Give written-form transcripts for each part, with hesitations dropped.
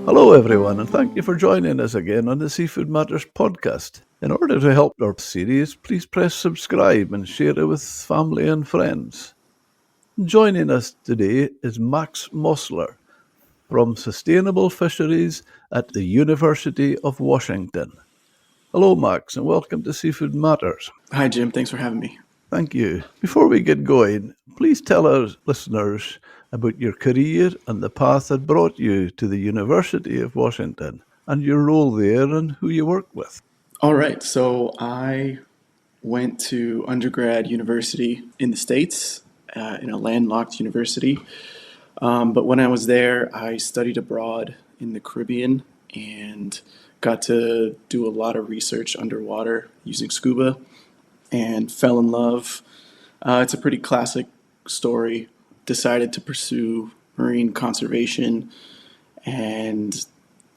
Hello, everyone, and thank you for joining us again on the Seafood Matters podcast. In order to help our series, please press subscribe and share it with family and friends. Joining us today is Max Mossler from Sustainable Fisheries at the University of Washington. Hello, Max, and welcome to Seafood Matters. Hi, Jim. Thanks for having me. Thank you. Before we get going, please tell our listeners about your career and the path that brought you to the University of Washington and your role there and who you work with. All right. So I went to undergrad university in the States, in a landlocked university. But when I was there, I studied abroad in the Caribbean and got to do a lot of research underwater using scuba and fell in love. It's a pretty classic story. Decided to pursue marine conservation and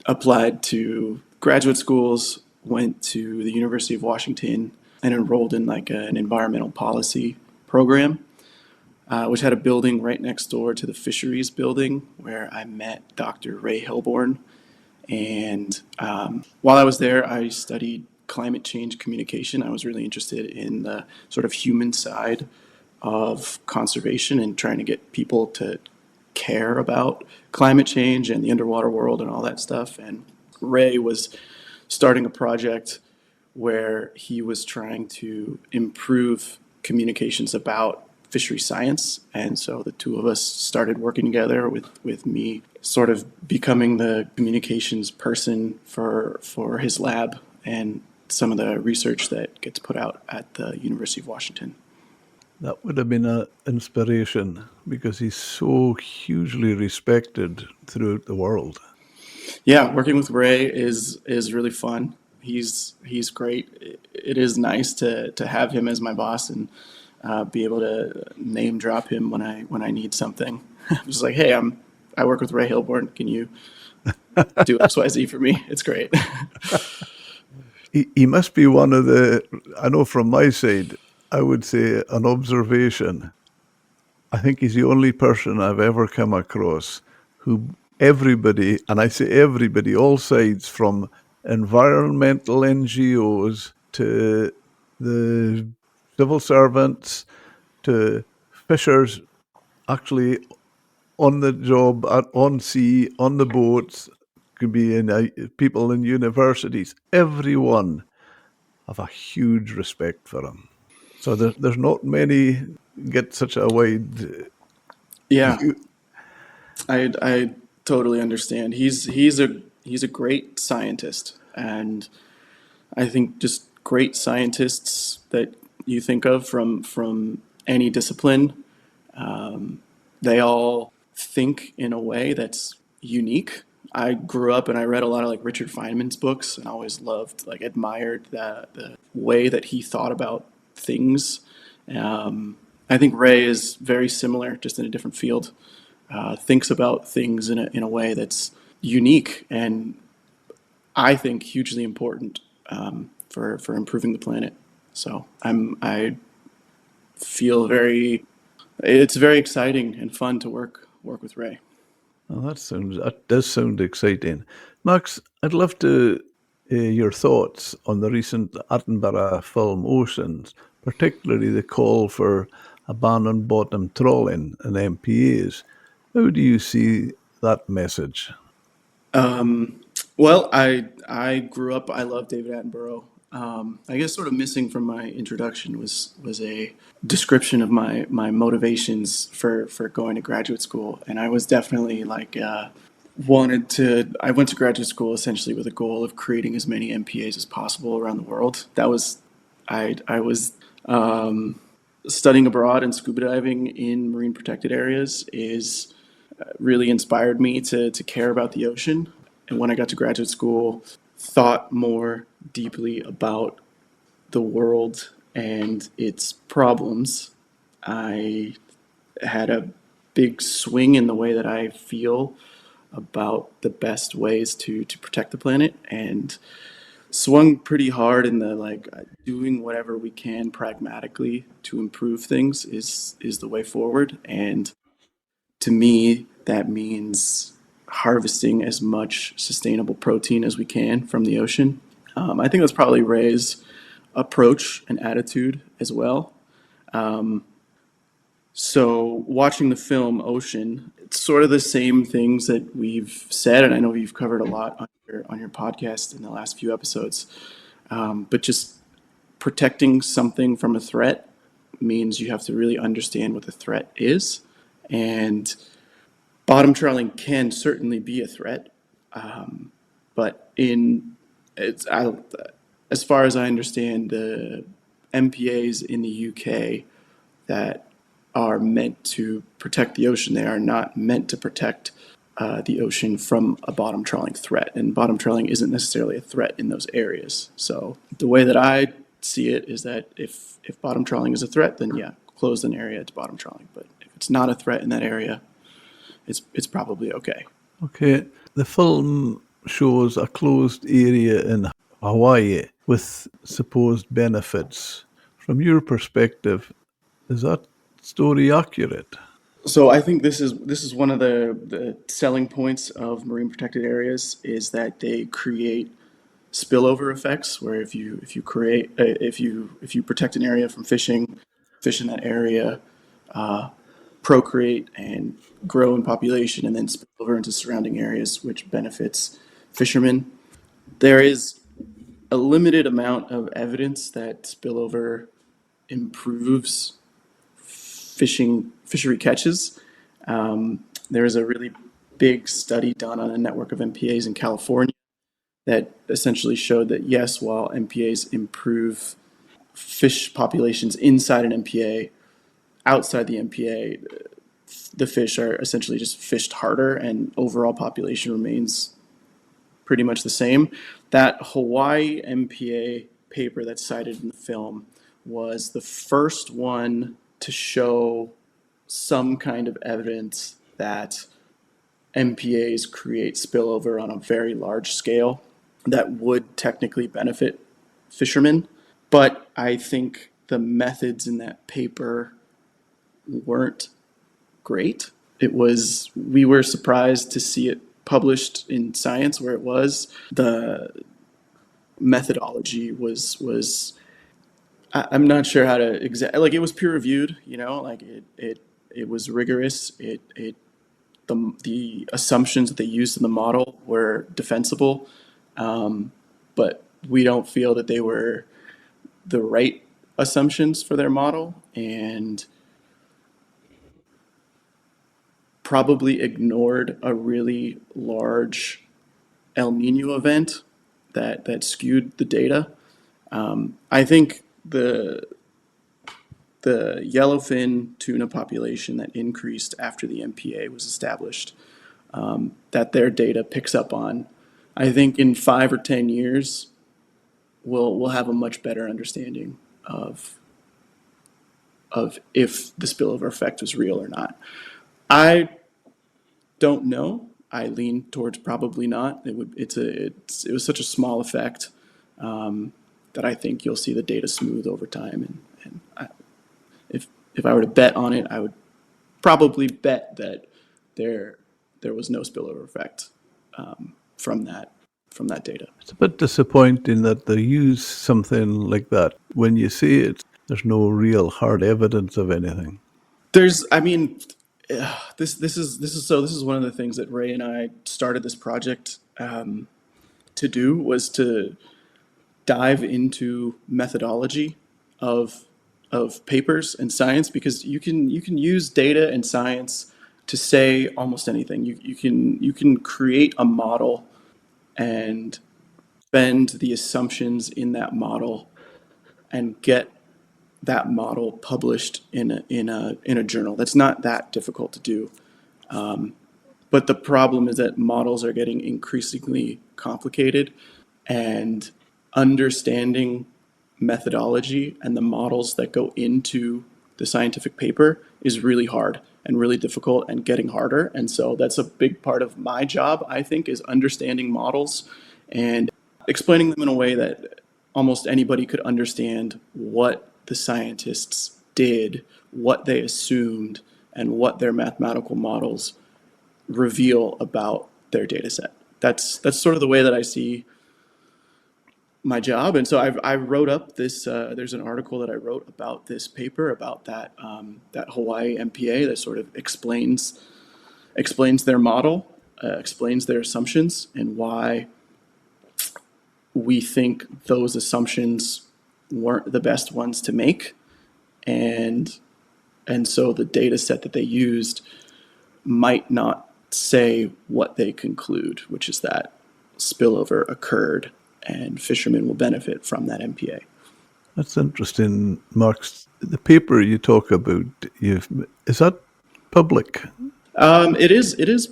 applied to graduate schools, went to the University of Washington and enrolled in like an environmental policy program, which had a building right next door to the fisheries building where I met Dr. Ray Hilborn. And while I was there, I studied climate change communication. I was really interested in the sort of human side of conservation and trying to get people to care about climate change and the underwater world and all that stuff. And Ray was starting a project where he was trying to improve communications about fishery science. And so the two of us started working together with me sort of becoming the communications person for his lab and some of the research that gets put out at the University of Washington. That would have been an inspiration because he's so hugely respected throughout the world. Yeah, working with Ray is really fun. He's great. It is nice to have him as my boss and be able to name drop him when I need something. I'm just like, hey, I work with Ray Hilborn. Can you do XYZ for me? It's great. He must be one of the, I know from my side, I would say an observation. I think he's the only person I've ever come across who everybody, and I say everybody, all sides from environmental NGOs to the civil servants to fishers actually on the job, on sea, on the boats, could be in people in universities. Everyone have a huge respect for him. So there's not many get such a wide Yeah, view. I totally understand. He's a great scientist, and I think just great scientists that you think of from any discipline, they all think in a way that's unique. I grew up and I read a lot of like Richard Feynman's books and always loved, like, admired the way that he thought about things. I think Ray is very similar, just in a different field. Thinks about things in a way that's unique and I think hugely important for improving the planet. So I feel it's very exciting and fun to work with Ray. Well, that does sound exciting. Max, I'd love to hear your thoughts on the recent Attenborough film Oceans, particularly the call for a ban on bottom trawling and MPAs. How do you see that message? Well, I grew up. I love David Attenborough. I guess sort of missing from my introduction was a description of my motivations for going to graduate school, and I was definitely like wanted to. I went to graduate school essentially with a goal of creating as many MPAs as possible around the world. That was I was studying abroad and scuba diving in marine protected areas is really inspired me to care about the ocean. And when I got to graduate school, thought more deeply about the world and its problems. I had a big swing in the way that I feel about the best ways to protect the planet and swung pretty hard in the like doing whatever we can pragmatically to improve things is the way forward. And to me, that means harvesting as much sustainable protein as we can from the ocean. I think that's probably Ray's approach and attitude as well. So watching the film Ocean, it's sort of the same things that we've said, and I know you've covered a lot on your podcast in the last few episodes. But just protecting something from a threat means you have to really understand what the threat is, and bottom trawling can certainly be a threat. But as far as I understand, the MPAs in the UK that are meant to protect the ocean, they are not meant to protect the ocean from a bottom trawling threat. And bottom trawling isn't necessarily a threat in those areas. So the way that I see it is that if bottom trawling is a threat, then yeah, close an area to bottom trawling. But if it's not a threat in that area, it's probably okay. Okay, the film shows a closed area in Hawaii with supposed benefits. From your perspective, is that story accurate? So I think this is one of the selling points of marine protected areas is that they create spillover effects where if you create if you protect an area from fishing, fish in that area, procreate and grow in population and then spill over into surrounding areas, which benefits fishermen. There is a limited amount of evidence that spillover improves fishery catches. There is a really big study done on a network of MPAs in California that essentially showed that yes, while MPAs improve fish populations inside an MPA, outside the MPA, the fish are essentially just fished harder and overall population remains pretty much the same. That Hawaii MPA paper that's cited in the film was the first one to show some kind of evidence that MPAs create spillover on a very large scale that would technically benefit fishermen. But I think the methods in that paper weren't great. We were surprised to see it published in Science where it was. The methodology was I'm not sure how to like it was peer reviewed, like it was rigorous. The assumptions that they used in the model were defensible, but we don't feel that they were the right assumptions for their model, and probably ignored a really large El Nino event that skewed the data. I think the yellowfin tuna population that increased after the MPA was established, that their data picks up on. I think in 5 or 10 years, we'll have a much better understanding of if the spillover effect was real or not. I don't know. I lean towards probably not. It was such a small effect that I think you'll see the data smooth over time. If I were to bet on it, I would probably bet that there was no spillover effect from that data. It's a bit disappointing that they use something like that. When you see it, there's no real hard evidence of anything. I mean, this is one of the things that Ray and I started this project to do, was to dive into methodology of papers and science, because you can use data and science to say almost anything. You can create a model and bend the assumptions in that model and get that model published in a journal. That's not that difficult to do. But the problem is that models are getting increasingly complicated, and understanding methodology and the models that go into the scientific paper is really hard and really difficult and getting harder. And so that's a big part of my job, I think, is understanding models and explaining them in a way that almost anybody could understand what the scientists did, what they assumed, and what their mathematical models reveal about their data set. That's sort of the way that I see my job. And so I wrote up this. There's an article that I wrote about this paper about that Hawaii MPA that sort of explains their model, explains their assumptions, and why we think those assumptions weren't the best ones to make, and so the data set that they used might not say what they conclude, which is that spillover occurred and fishermen will benefit from that MPA. That's interesting, Max. The paper you talk about, is that public? It is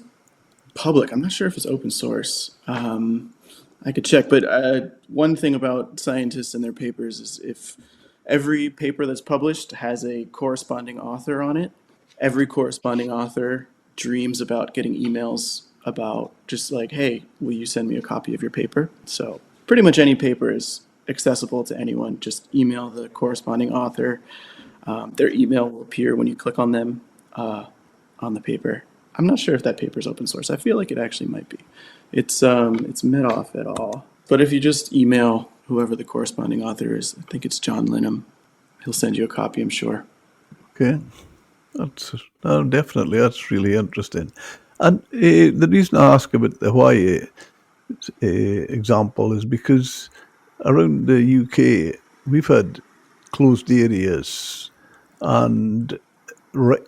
public. I'm not sure if it's open source. I could check, but one thing about scientists and their papers is if every paper that's published has a corresponding author on it, every corresponding author dreams about getting emails about just like, hey, will you send me a copy of your paper? So pretty much any paper is accessible to anyone. Just email the corresponding author. Their email will appear when you click on them on the paper. I'm not sure if that paper is open source. I feel like it actually might be. It's Medoff et al. But if you just email whoever the corresponding author is, I think it's John Linham. He'll send you a copy, I'm sure. Okay, that's definitely that's really interesting. And the reason I ask about the Hawaii example is because around the UK we've had closed areas, and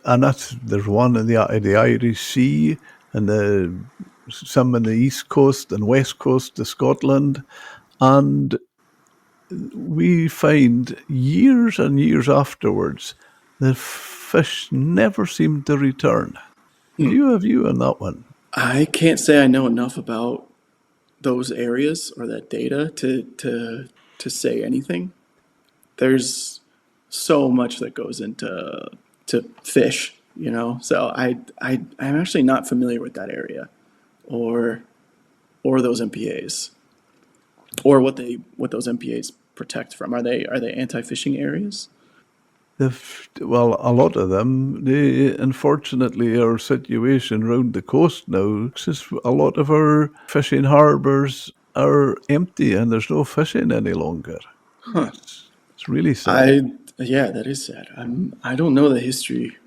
that's there's one in the Irish Sea, and some in the east coast and west coast of Scotland, and we find years and years afterwards the fish never seem to return. Do you have a view on that one? I can't say I know enough about those areas or that data to say anything. There's so much that goes into fish, you know. So I'm actually not familiar with that area, or those MPAs, or what those MPAs protect from. Are they anti-fishing areas? Well, a lot of them, unfortunately, our situation around the coast now is a lot of our fishing harbours are empty and there's no fishing any longer. Huh. It's really sad. I Yeah, that is sad. I don't know the history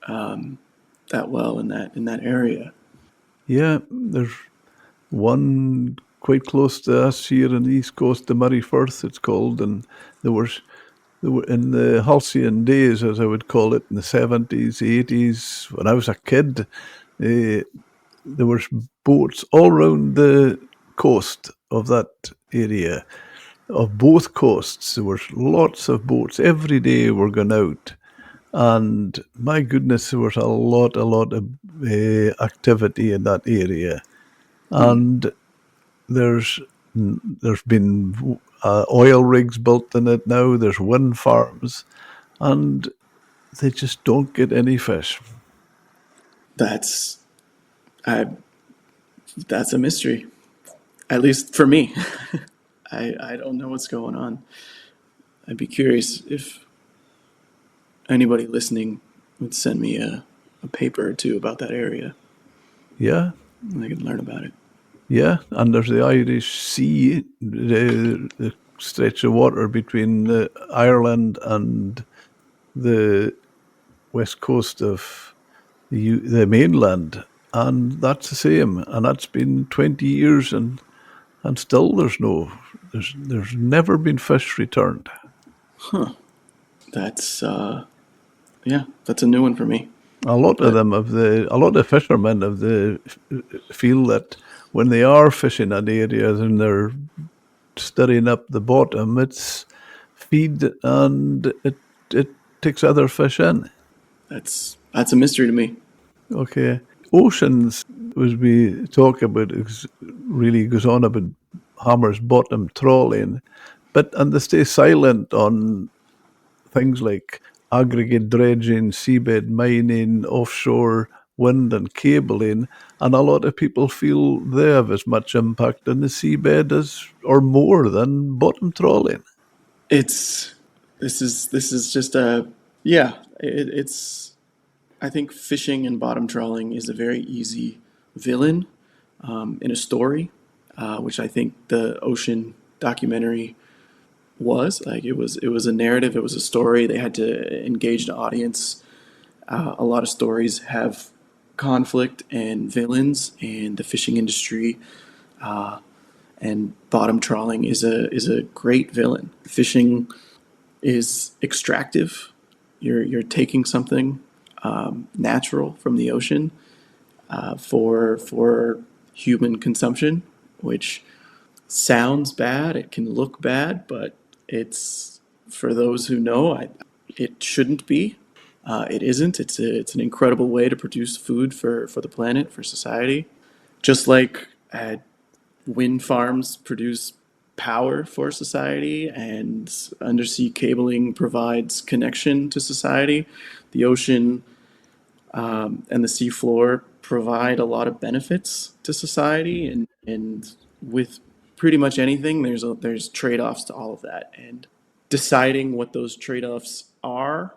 that well in that area. Yeah, there's one quite close to us here on the east coast, the Murray Firth, it's called, and there was in the halcyon days, as I would call it, in the 70s, 80s, when I was a kid, there was boats all around the coast of that area, of both coasts. There were lots of boats. Every day we're going out. And my goodness, there was a lot of activity in that area. Hmm. And there's been oil rigs built in it now. There's wind farms, and they just don't get any fish. That's I that's a mystery, at least for me. I don't know what's going on. I'd be curious if anybody listening would send me a paper or two about that area, Yeah, and I could learn about it. yeah. And there's the Irish Sea, the stretch of water between Ireland and the west coast of the mainland, and that's the same. And that's been 20 years, and still there's never been fish returned. That's yeah, that's a new one for me. A lot of But them a lot of fishermen feel that when they are fishing at areas and they're stirring up the bottom, it's feed and it takes other fish in. that's a mystery to me. Okay. Oceans, as we talk about, really goes on about Hammer's bottom trawling, and they stay silent on things like aggregate dredging, seabed mining, offshore wind and cabling, and a lot of people feel they have as much impact on the seabed as or more than bottom trawling. It's this is just a yeah. It's I think fishing and bottom trawling is a very easy villain in a story, which I think the ocean documentary was. Like it was a narrative, it was a story. They had to engage the audience. A lot of stories have conflict and villains, and the fishing industry and bottom trawling is a great villain. Fishing is extractive. You're taking something natural from the ocean for human consumption, which sounds bad. It can look bad, but it's for those who know. It shouldn't be. It isn't. It's an incredible way to produce food for the planet, for society. Just like wind farms produce power for society and undersea cabling provides connection to society, the ocean and the seafloor provide a lot of benefits to society, and with pretty much anything, there's trade-offs to all of that, and deciding what those trade-offs are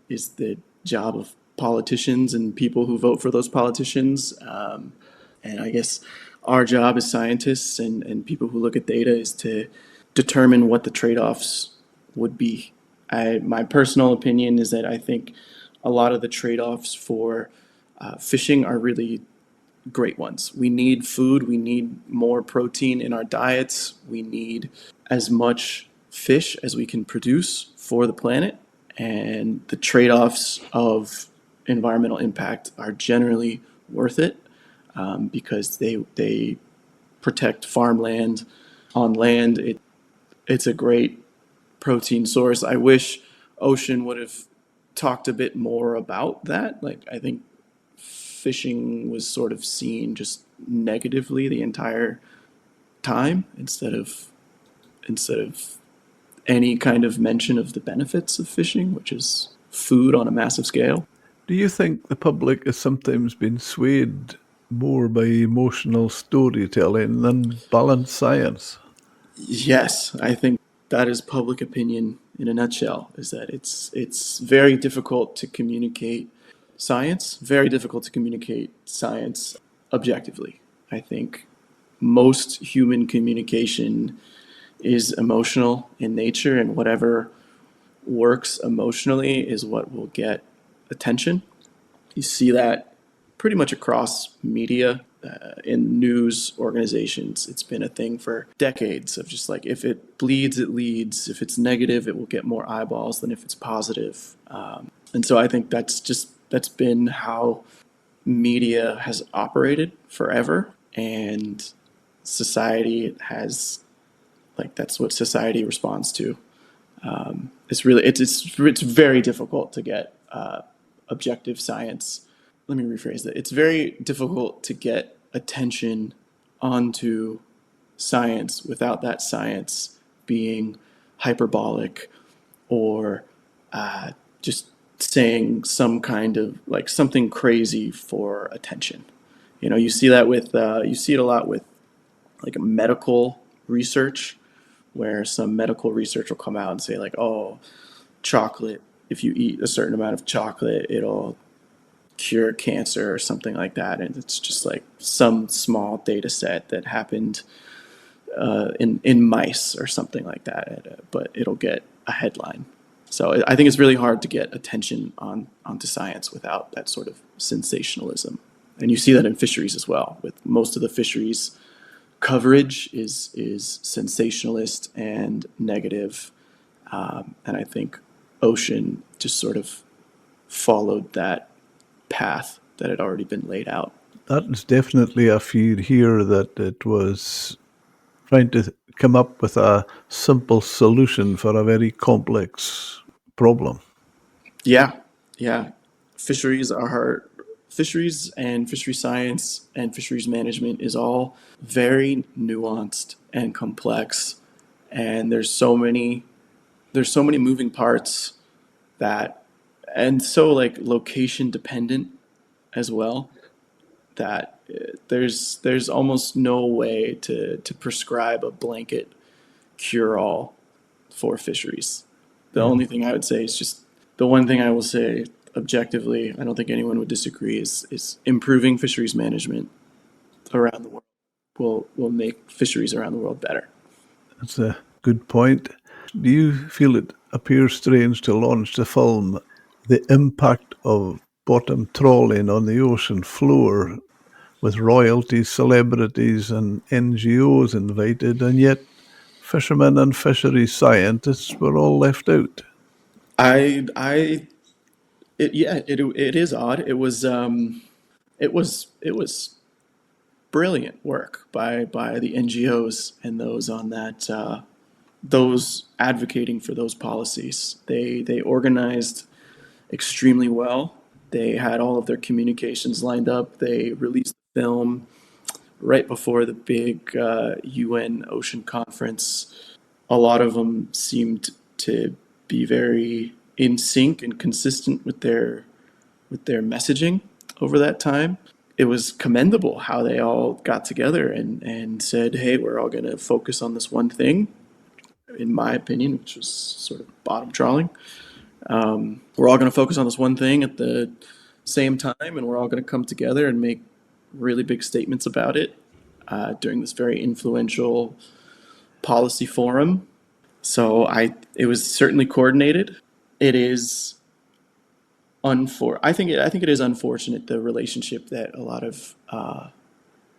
is the job of politicians and people who vote for those politicians. And I guess our job as scientists and people who look at data is to determine what the trade-offs would be. My personal opinion is that I think a lot of the trade-offs for fishing are really great ones. We need food, we need more protein in our diets, we need as much fish as we can produce for the planet, and the trade-offs of environmental impact are generally worth it because they protect farmland on land. It's a great protein source. I wish ocean would have talked a bit more about that. Like I think fishing was sort of seen just negatively the entire time instead of any kind of mention of the benefits of fishing, which is food on a massive scale. Do you think the public has sometimes been swayed more by emotional storytelling than balanced science? Yes, I think that is public opinion in a nutshell, is that it's very difficult to communicate science, very difficult to communicate science objectively. I think most human communication is emotional in nature, and whatever works emotionally is what will get attention. You see that pretty much across media, in news organizations. It's been a thing for decades of just like if it bleeds, it leads. If it's negative, it will get more eyeballs than if it's positive. And so I think that's been how media has operated forever, and society has like that's what society responds to. It's very difficult to get objective science. Let me rephrase that. It's very difficult to get attention onto science without that science being hyperbolic or just saying some kind of like something crazy for attention. You see that with you see it a lot with like medical research, where some medical research will come out and say like, oh, chocolate, if you eat a certain amount of chocolate, it'll cure cancer or something like that. And it's just like some small data set that happened in mice or something like that, but it'll get a headline. So I think it's really hard to get attention onto science without that sort of sensationalism. And you see that in fisheries as well, with most of the fisheries coverage is sensationalist and negative. And I think ocean just sort of followed that path that had already been laid out. That is definitely a feed here that it was trying to come up with a simple solution for a very complex problem. Yeah, yeah. Fisheries are fisheries and fishery science and fisheries management is all very nuanced and complex, and there's so many moving parts that and so like location dependent as well that there's almost no way to prescribe a blanket cure all for fisheries. The only thing I would say is just the one thing I will say objectively, I don't think anyone would disagree, is improving fisheries management around the world will make fisheries around the world better. That's a good point. Do you feel it appears strange to launch the film The Impact of Bottom Trawling on the Ocean Floor with royalties, celebrities, and NGOs invited, and yet fishermen and fisheries scientists were all left out? I yeah, it is odd. It was brilliant work by the NGOs and those on that those advocating for those policies. They organized extremely well. They had all of their communications lined up. They released the film right before the big UN Ocean Conference. A lot of them seemed to be very in sync and consistent with their messaging over that time. It was commendable how they all got together and said, hey, we're all going to focus on this one thing, in my opinion, which was sort of bottom trawling. We're all going to focus on this one thing at the same time, and we're all going to come together and make really big statements about it during this very influential policy forum. So it was certainly coordinated. It is I think it is unfortunate the relationship that a lot of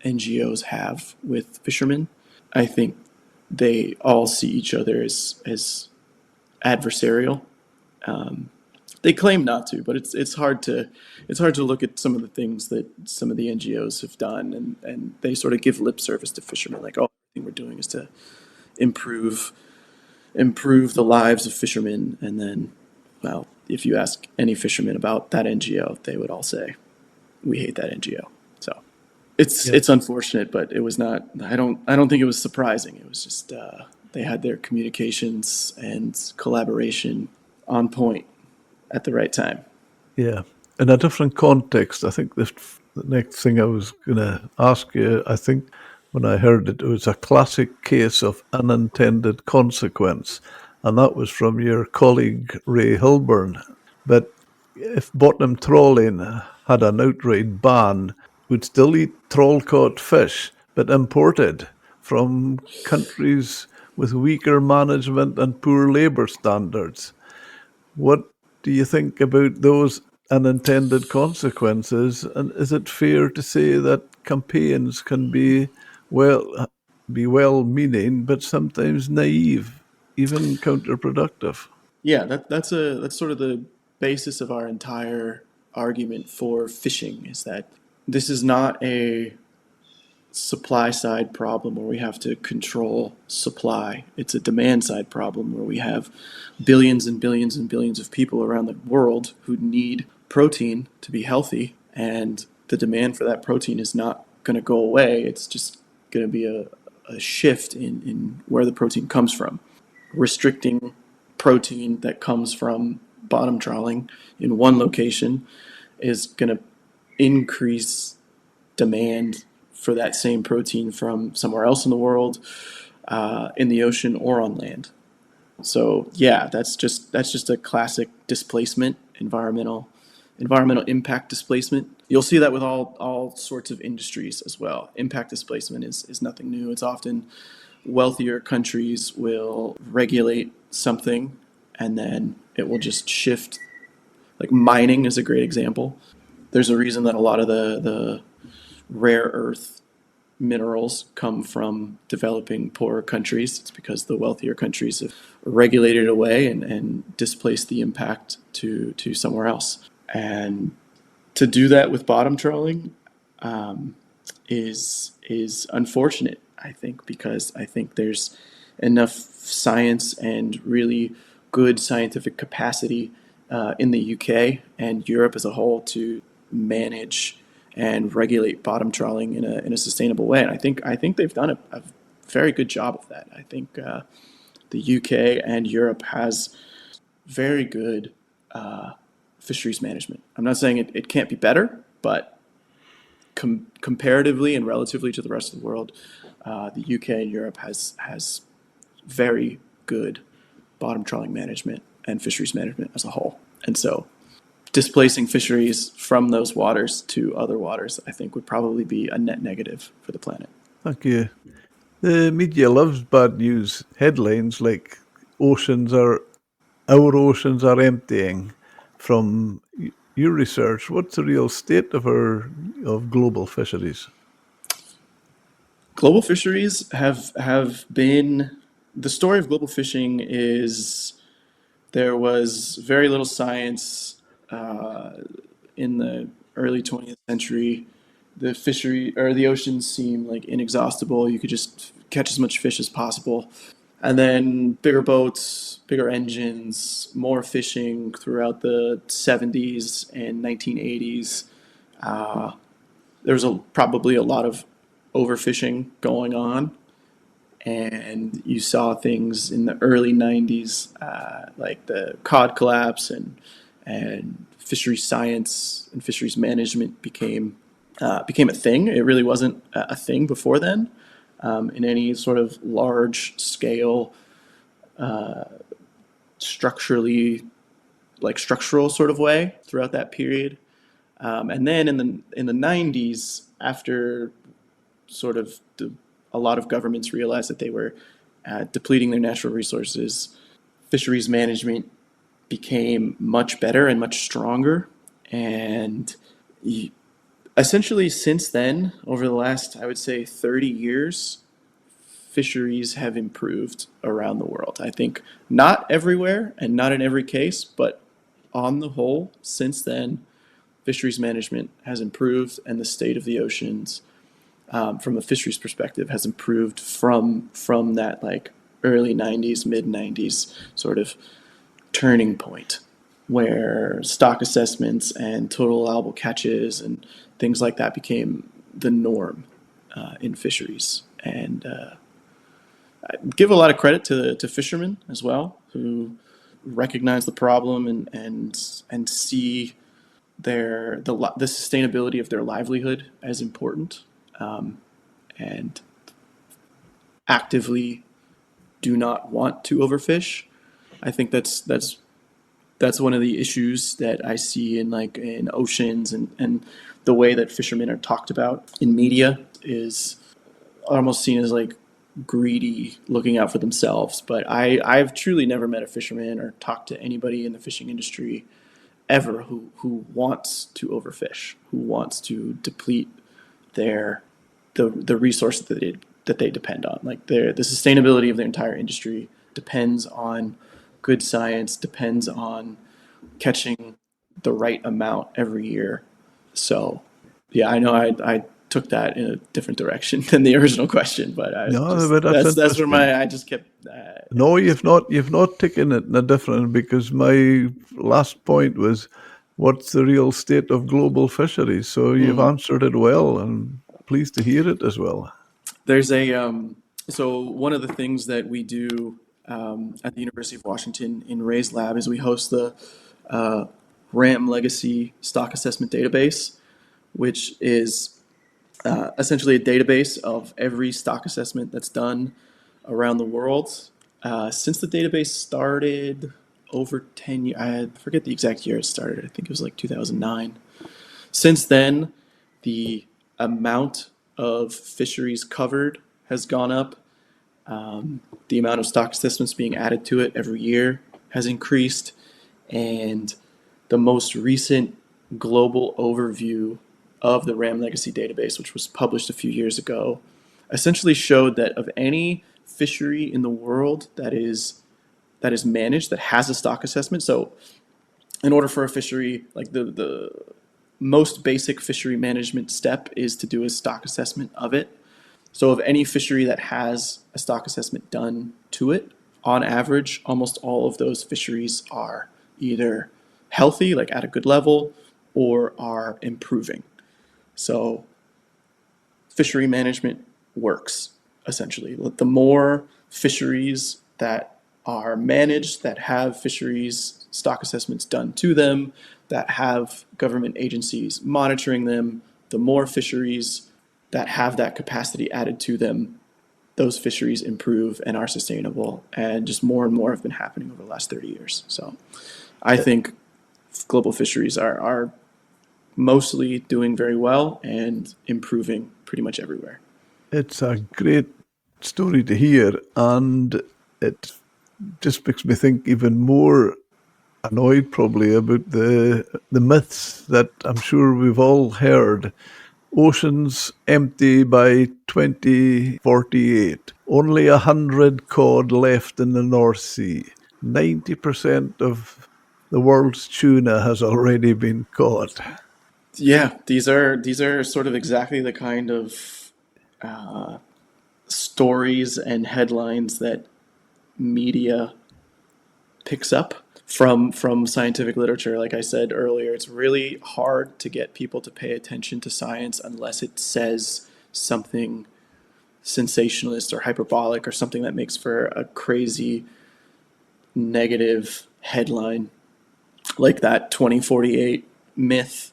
NGOs have with fishermen. I think they all see each other as adversarial. They claim not to, but it's hard to look at some of the things that some of the NGOs have done, and they sort of give lip service to fishermen, like, oh, everything we're doing is to improve improve the lives of fishermen, and then, well, if you ask any fisherman about that NGO, they would all say, we hate that NGO. So Yeah. it's unfortunate, but it was not. I don't think it was surprising. It was just they had their communications and collaboration on point at the right time. Yeah. In a different context, I think the next thing I was going to ask you, I think when I heard it, it was a classic case of unintended consequence. And that was from your colleague, Ray Hilburn. But if bottom trawling had an outright ban, we'd still eat trawl caught fish, but imported from countries with weaker management and poor labour standards. What do you think about those unintended consequences? And is it fair to say that campaigns can be well meaning, but sometimes naive, even counterproductive? Yeah, that's sort of the basis of our entire argument for fishing is that this is not a supply side problem where we have to control supply. It's a demand side problem where we have billions and billions and billions of people around the world who need protein to be healthy, and the demand for that protein is not going to go away. It's just going to be a shift in where the protein comes from. Restricting protein that comes from bottom trawling in one location is going to increase demand for that same protein from somewhere else in the world, in the ocean or on land. So yeah, that's just a classic displacement, environmental impact displacement. You'll see that with all sorts of industries as well. Impact displacement is nothing new. It's often wealthier countries will regulate something and then it will just shift. Like mining is a great example. There's a reason that a lot of the rare earth minerals come from developing poorer countries. It's because the wealthier countries have regulated away and displaced the impact to somewhere else. And to do that with bottom trawling is unfortunate, I think, because I think there's enough science and really good scientific capacity in the UK and Europe as a whole to manage and regulate bottom trawling in a sustainable way. And I think they've done a very good job of that. I think the UK and Europe has very good fisheries management. I'm not saying it can't be better, but comparatively and relatively to the rest of the world, the UK and Europe has very good bottom trawling management and fisheries management as a whole. And so displacing fisheries from those waters to other waters, I think would probably be a net negative for the planet. Thank you. The media loves bad news headlines like our oceans are emptying. From your research, what's the real state of global fisheries? Global fisheries have been the story of global fishing is there was very little science in the early 20th century. The fishery or the oceans seemed like inexhaustible. You could just catch as much fish as possible. And then bigger boats, bigger engines, more fishing throughout the 70s and 1980s. There was probably a lot of overfishing going on. And you saw things in the early 90s, like the cod collapse, and fisheries science and fisheries management became a thing. It really wasn't a thing before then, in any sort of large scale, structurally structural sort of way throughout that period. And then in the 90s, after sort of a lot of governments realized that they were depleting their natural resources, fisheries management became much better and much stronger. And essentially, since then, over the last, I would say, 30 years, fisheries have improved around the world. I think not everywhere and not in every case, but on the whole, since then, fisheries management has improved, and the state of the oceans, from a fisheries perspective, has improved from that like early 90s, mid 90s sort of turning point where stock assessments and total allowable catches and things like that became the norm in fisheries. And I give a lot of credit to fishermen as well, who recognize the problem and see the sustainability of their livelihood as important, and actively do not want to overfish. I think that's one of the issues that I see in oceans, and the way that fishermen are talked about in media is almost seen as like greedy, looking out for themselves. But I've truly never met a fisherman or talked to anybody in the fishing industry ever who wants to overfish, who wants to deplete their the resource that they depend on. Like the sustainability of their entire industry depends on good science, depends on catching the right amount every year. So, yeah, I know I took that in a different direction than the original question, but I No, just but that's that's where interesting. I just kept. No, you've not taken it in a different, because my last point was, what's the real state of global fisheries? So you've Mm. answered it well, and pleased to hear it as well. There's a so one of the things that we do at the University of Washington in Ray's lab is we host the uh, RAM Legacy Stock Assessment Database, which is essentially a database of every stock assessment that's done around the world. Since the database started over 10 years, I forget the exact year it started. I think it was like 2009. Since then, the amount of fisheries covered has gone up. The amount of stock assessments being added to it every year has increased. And the most recent global overview of the RAM Legacy database, which was published a few years ago, essentially showed that of any fishery in the world that is managed, that has a stock assessment. So in order for a fishery, like the most basic fishery management step is to do a stock assessment of it. So of any fishery that has a stock assessment done to it, on average, almost all of those fisheries are either healthy, like at a good level, or are improving. So fishery management works, essentially. The more fisheries that are managed, that have fisheries stock assessments done to them, that have government agencies monitoring them, the more fisheries that have that capacity added to them, those fisheries improve and are sustainable. And just more and more have been happening over the last 30 years. So I think global fisheries are mostly doing very well and improving pretty much everywhere. It's a great story to hear, and it just makes me think even more annoyed probably about the myths that I'm sure we've all heard. Oceans empty by 2048. Only 100 cod left in the North Sea. 90% of the world's tuna has already been caught. Yeah, these are sort of exactly the kind of stories and headlines that media picks up from scientific literature. Like I said earlier, it's really hard to get people to pay attention to science unless it says something sensationalist or hyperbolic or something that makes for a crazy negative headline like that 2048 myth.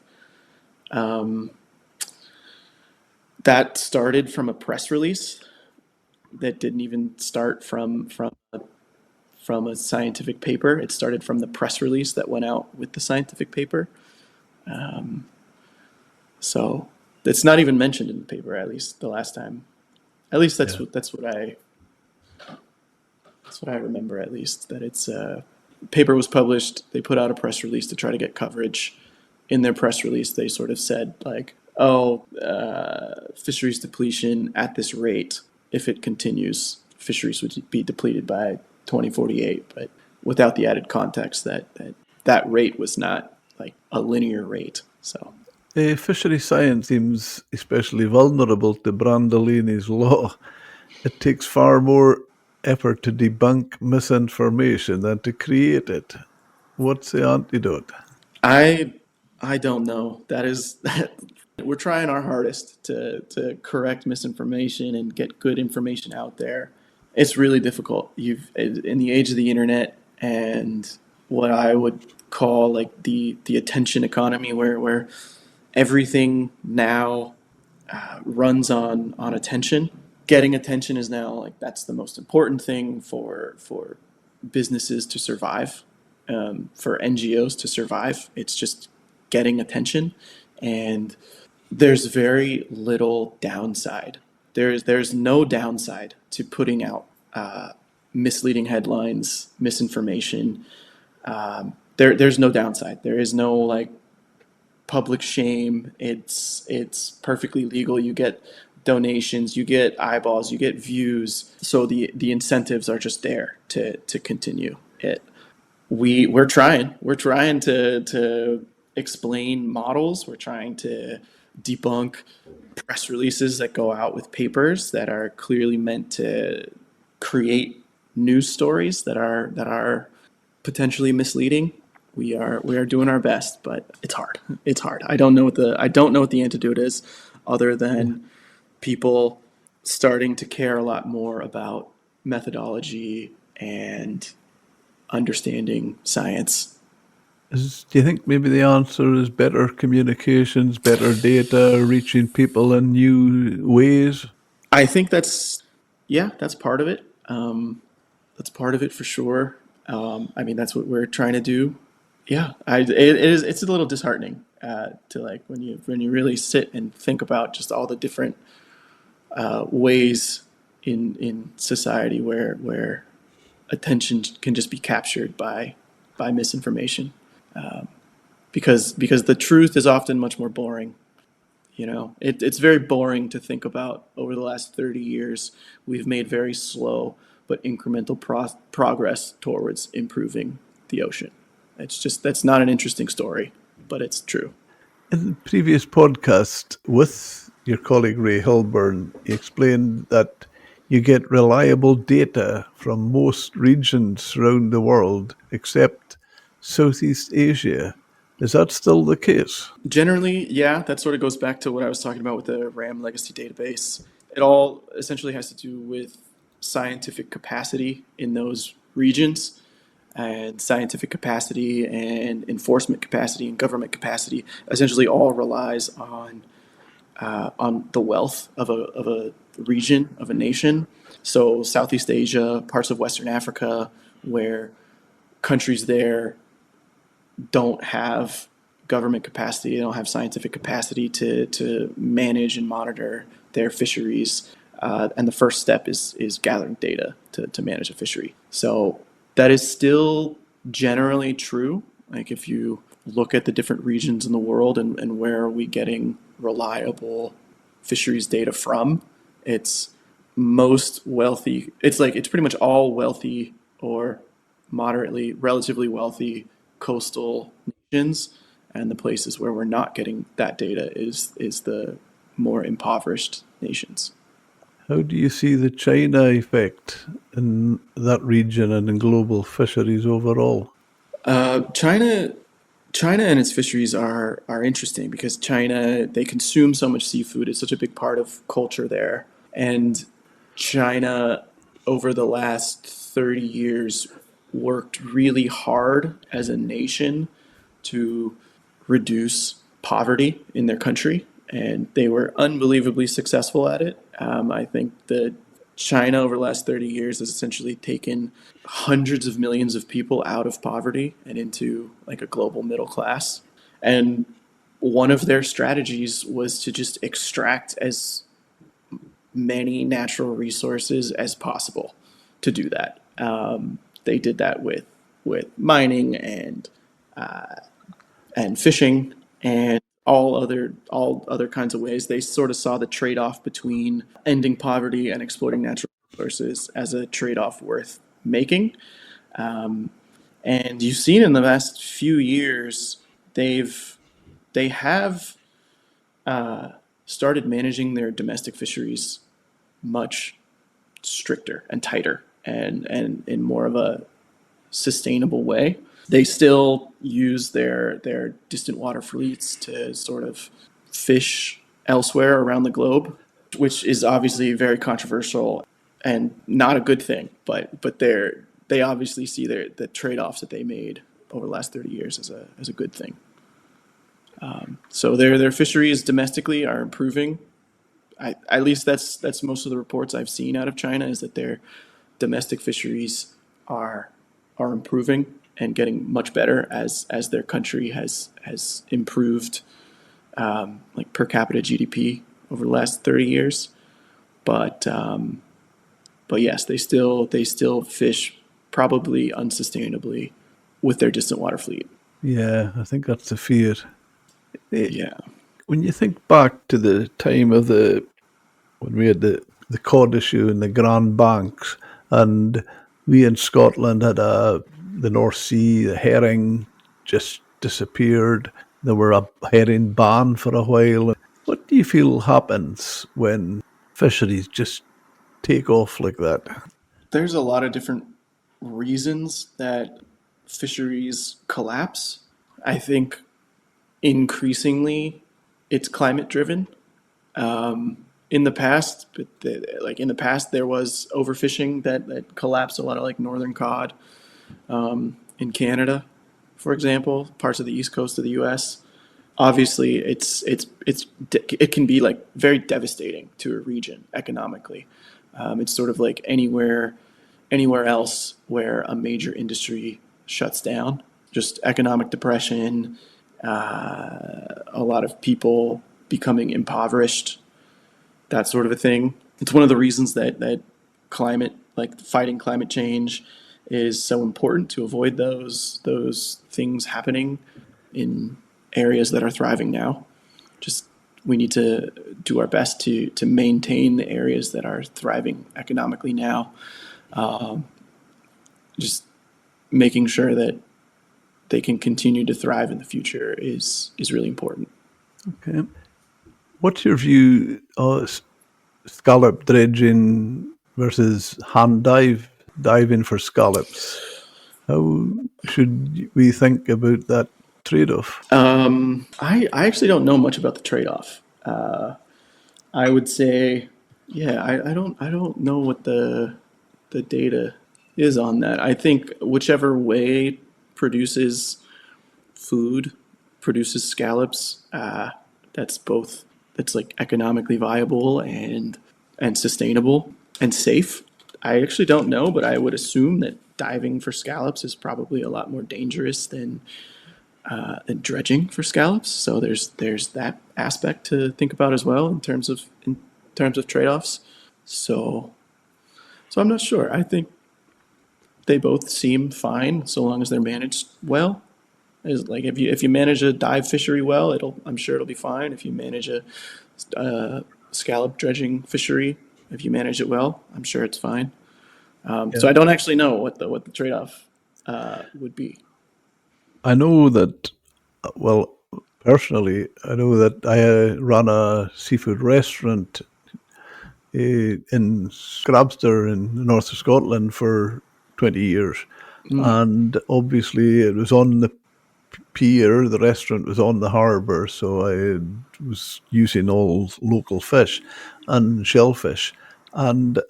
That started from a press release that didn't even start from a scientific paper. It started from the press release that went out with the scientific paper. So it's not even mentioned in the paper, at least the last time. At least Yeah. that's what I remember. At least that it's paper was published. They put out a press release to try to get coverage. In their press release, they sort of said like, "Oh, fisheries depletion at this rate, if it continues, fisheries would be depleted by 2048." But without the added context that rate was not like a linear rate. So Fishery science seems especially vulnerable to Brandolini's law. It takes far more effort to debunk misinformation than to create it. What's the antidote? I I don't know. That is we're trying our hardest to correct misinformation and get good information out there. It's really difficult. You've in the age of the internet and what I would call like the attention economy where everything now runs on attention. Getting attention is now like that's the most important thing for businesses to survive, for NGOs to survive. It's just getting attention, and there's very little downside. There's no downside to putting out misleading headlines, misinformation. There's no downside. There is no like public shame. It's perfectly legal. You get donations, you get eyeballs, you get views. So the incentives are just there to continue it. We're trying to explain models. We're trying to debunk press releases that go out with papers that are clearly meant to create news stories that are potentially misleading. We are doing our best, but it's hard. It's hard. I don't know what the antidote is, other Yeah. than people starting to care a lot more about methodology and understanding science. Do you think maybe the answer is better communications, better data, reaching people in new ways? I think that's part of it. That's part of it for sure. I mean, that's what we're trying to do. Yeah, it's a little disheartening to like when you really sit and think about just all the different ways in society where attention can just be captured by misinformation, because the truth is often much more boring. It's very boring to think about. Over the last 30 years, we've made very slow but incremental progress towards improving the ocean. That's not an interesting story, but it's true. In the previous podcast with your colleague Ray Hilburn, he explained that you get reliable data from most regions around the world except Southeast Asia. Is that still the case? Generally, yeah, that sort of goes back to what I was talking about with the RAM legacy database. It all essentially has to do with scientific capacity in those regions, and scientific capacity and enforcement capacity and government capacity essentially all relies on the wealth of a region, of a nation. So Southeast Asia, parts of Western Africa, where countries there don't have government capacity, they don't have scientific capacity to manage and monitor their fisheries. And the first step is gathering data to manage a fishery. So that is still generally true. Like if you look at the different regions in the world and where are we getting reliable fisheries data from, it's most wealthy. It's pretty much all wealthy or moderately, relatively wealthy coastal nations, and the places where we're not getting that data is the more impoverished nations. How do you see the China effect in that region and in global fisheries overall? China China and its fisheries are interesting because China, they consume so much seafood. It's such a big part of culture there. And China, over the last 30 years, worked really hard as a nation to reduce poverty in their country, and they were unbelievably successful at it. I think that China over the last 30 years has essentially taken hundreds of millions of people out of poverty and into like a global middle class. And one of their strategies was to just extract as many natural resources as possible to do that. They did that with mining and fishing and all other kinds of ways. They sort of saw the trade off between ending poverty and exploiting natural resources as a trade off worth making. Um, and you've seen in the last few years, they've they have started managing their domestic fisheries much stricter and tighter and in more of a sustainable way. They still use their distant water fleets to sort of fish elsewhere around the globe, which is obviously very controversial and not a good thing. But they obviously see the trade offs that they made over the last 30 years as a good thing. So their fisheries domestically are improving. At least that's most of the reports I've seen out of China is that their domestic fisheries are are improving and getting much better as their country has improved like per capita GDP over the last 30 years. But but yes, they still fish probably unsustainably with their distant water fleet. Yeah, I think that's the fear. Eh, Yeah. When you think back to the time of when we had the cod issue in the Grand Banks, and we in Scotland had the North Sea, the herring just disappeared. There were a herring ban for a while. What do you feel happens when fisheries just take off like that? There's a lot of different reasons that fisheries collapse. I think increasingly it's climate driven. In the past, like in the past, there was overfishing that collapsed a lot of like northern cod in Canada, for example, parts of the east coast of the U.S. Obviously, it can be like very devastating to a region economically. It's sort of like anywhere else where a major industry shuts down, just economic depression, a lot of people becoming impoverished, that sort of a thing. It's one of the reasons that climate, like fighting climate change, is so important to avoid those things happening in areas that are thriving now. Just we need to do our best to maintain the areas that are thriving economically now. Just making sure that they can continue to thrive in the future is really important. Okay. What's your view on scallop dredging versus diving for scallops? How should we think about that trade off? I actually don't know much about the trade off. I would say, yeah, I don't know what the data is on that. I think whichever way produces food, produces scallops, that's both that's like economically viable and sustainable and safe. I actually don't know, but I would assume that diving for scallops is probably a lot more dangerous and dredging for scallops. So there's that aspect to think about as well in terms of trade offs. So so I'm not sure. I think they both seem fine so long as they're managed well. Is like if you manage a dive fishery well, I'm sure it'll be fine. If you manage a scallop dredging fishery, if you manage it well, I'm sure it's fine. So Yeah. I don't actually know what the trade off would be. I know that, well, personally, I know that I ran a seafood restaurant in Grabster in the north of Scotland for 20 years. Mm. And obviously, it was on the pier, the restaurant was on the harbour, so I was using all local fish and shellfish. And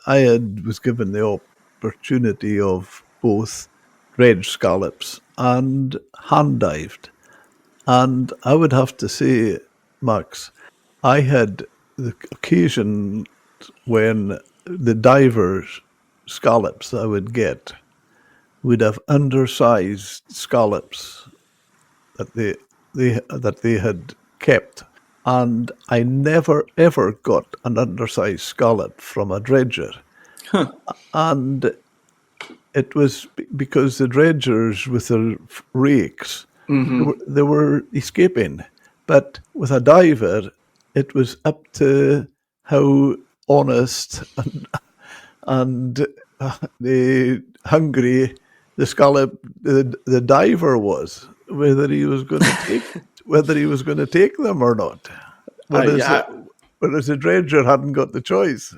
was given the opportunity of both dredge scallops and hand dived. And I would have to say, Max, I had the occasion when the divers scallops I would get would have undersized scallops that they had kept, and I never ever got an undersized scallop from a dredger, Huh. and it was because the dredgers with their rakes Mm-hmm. they were escaping, but with a diver, it was up to how honest and the hungry the scallop the diver was, whether he was going to take them or not. Whereas Yeah, whereas the dredger hadn't got the choice.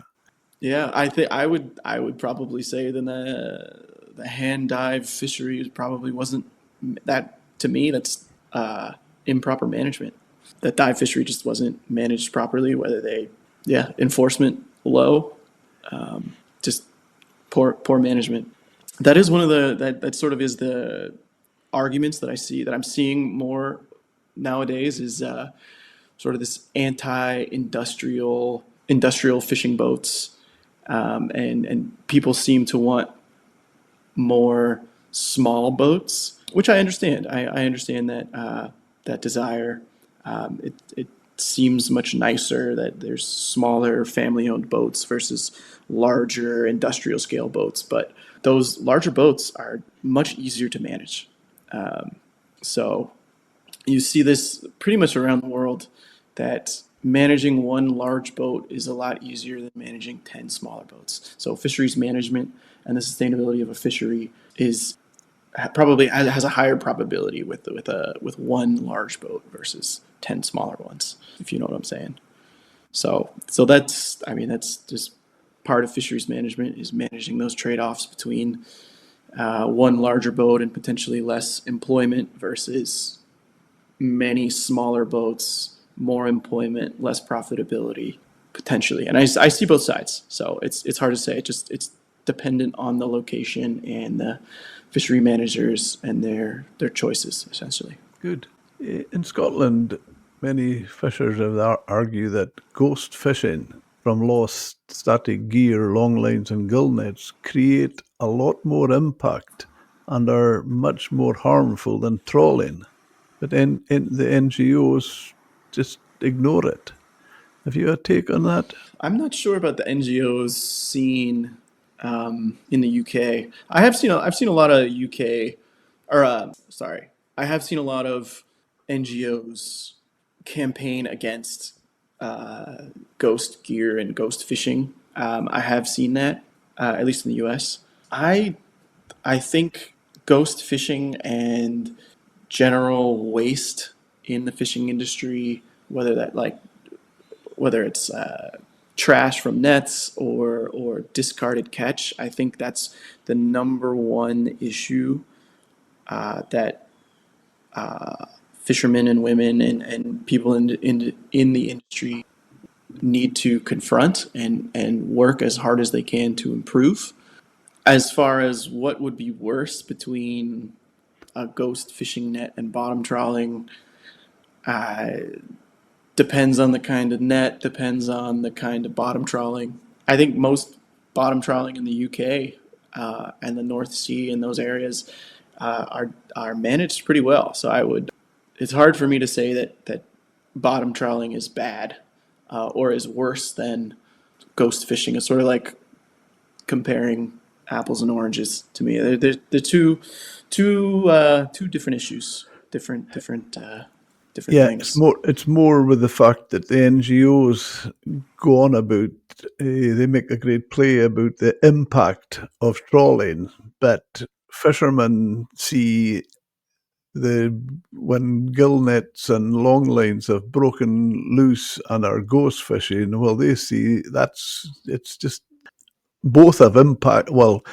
yeah. I think I would probably say then the hand dive fishery probably wasn't that to me. That's improper management. That dive fishery just wasn't managed properly. Whether they, yeah, enforcement low, just poor management. That is one of that sort of is the arguments that I'm seeing more nowadays is sort of this industrial fishing boats, and people seem to want more small boats, which I understand. I understand that desire. It seems much nicer that there's smaller family-owned boats versus larger industrial scale boats, but those larger boats are much easier to manage. So you see this pretty much around the world that managing one large boat is a lot easier than managing 10 smaller boats. So fisheries management and the sustainability of a fishery is probably has a higher probability with one large boat versus 10 smaller ones, if you know what I'm saying. So that's, I mean, that's just part of fisheries management is managing those trade-offs between one larger boat and potentially less employment versus many smaller boats, more employment, less profitability potentially. And I see both sides. So it's hard to say. It's dependent on the location and the fishery managers and their choices essentially. Good. In Scotland, many fishers have argue that ghost fishing from lost static gear, long lines, and gill nets create a lot more impact and are much more harmful than trawling. But in the NGOs just ignore it. Have you a take on that? I'm not sure about the NGOs scene in the UK. I've seen a lot of UK, or sorry, I have seen a lot of NGOs campaign against ghost gear and ghost fishing. I have seen that, at least in the US. I I think ghost fishing and general waste in the fishing industry, whether it's trash from nets or discarded catch, I think that's the number one issue that fishermen and women and people in the industry need to confront and work as hard as they can to improve. As far as what would be worse between a ghost fishing net and bottom trawling, uh, depends on the kind of net, depends on the kind of bottom trawling. I think most bottom trawling in the UK and the North Sea and those areas are managed pretty well. So it's hard for me to say that bottom trawling is bad or is worse than ghost fishing. It's sort of like comparing apples and oranges to me. They're two different issues, different Yeah, it's things. more with the fact that the NGOs go on about they make a great play about the impact of trawling, but fishermen see the when gill nets and long lines have broken loose and are ghost fishing. Well, they see it's just both have impact. Well,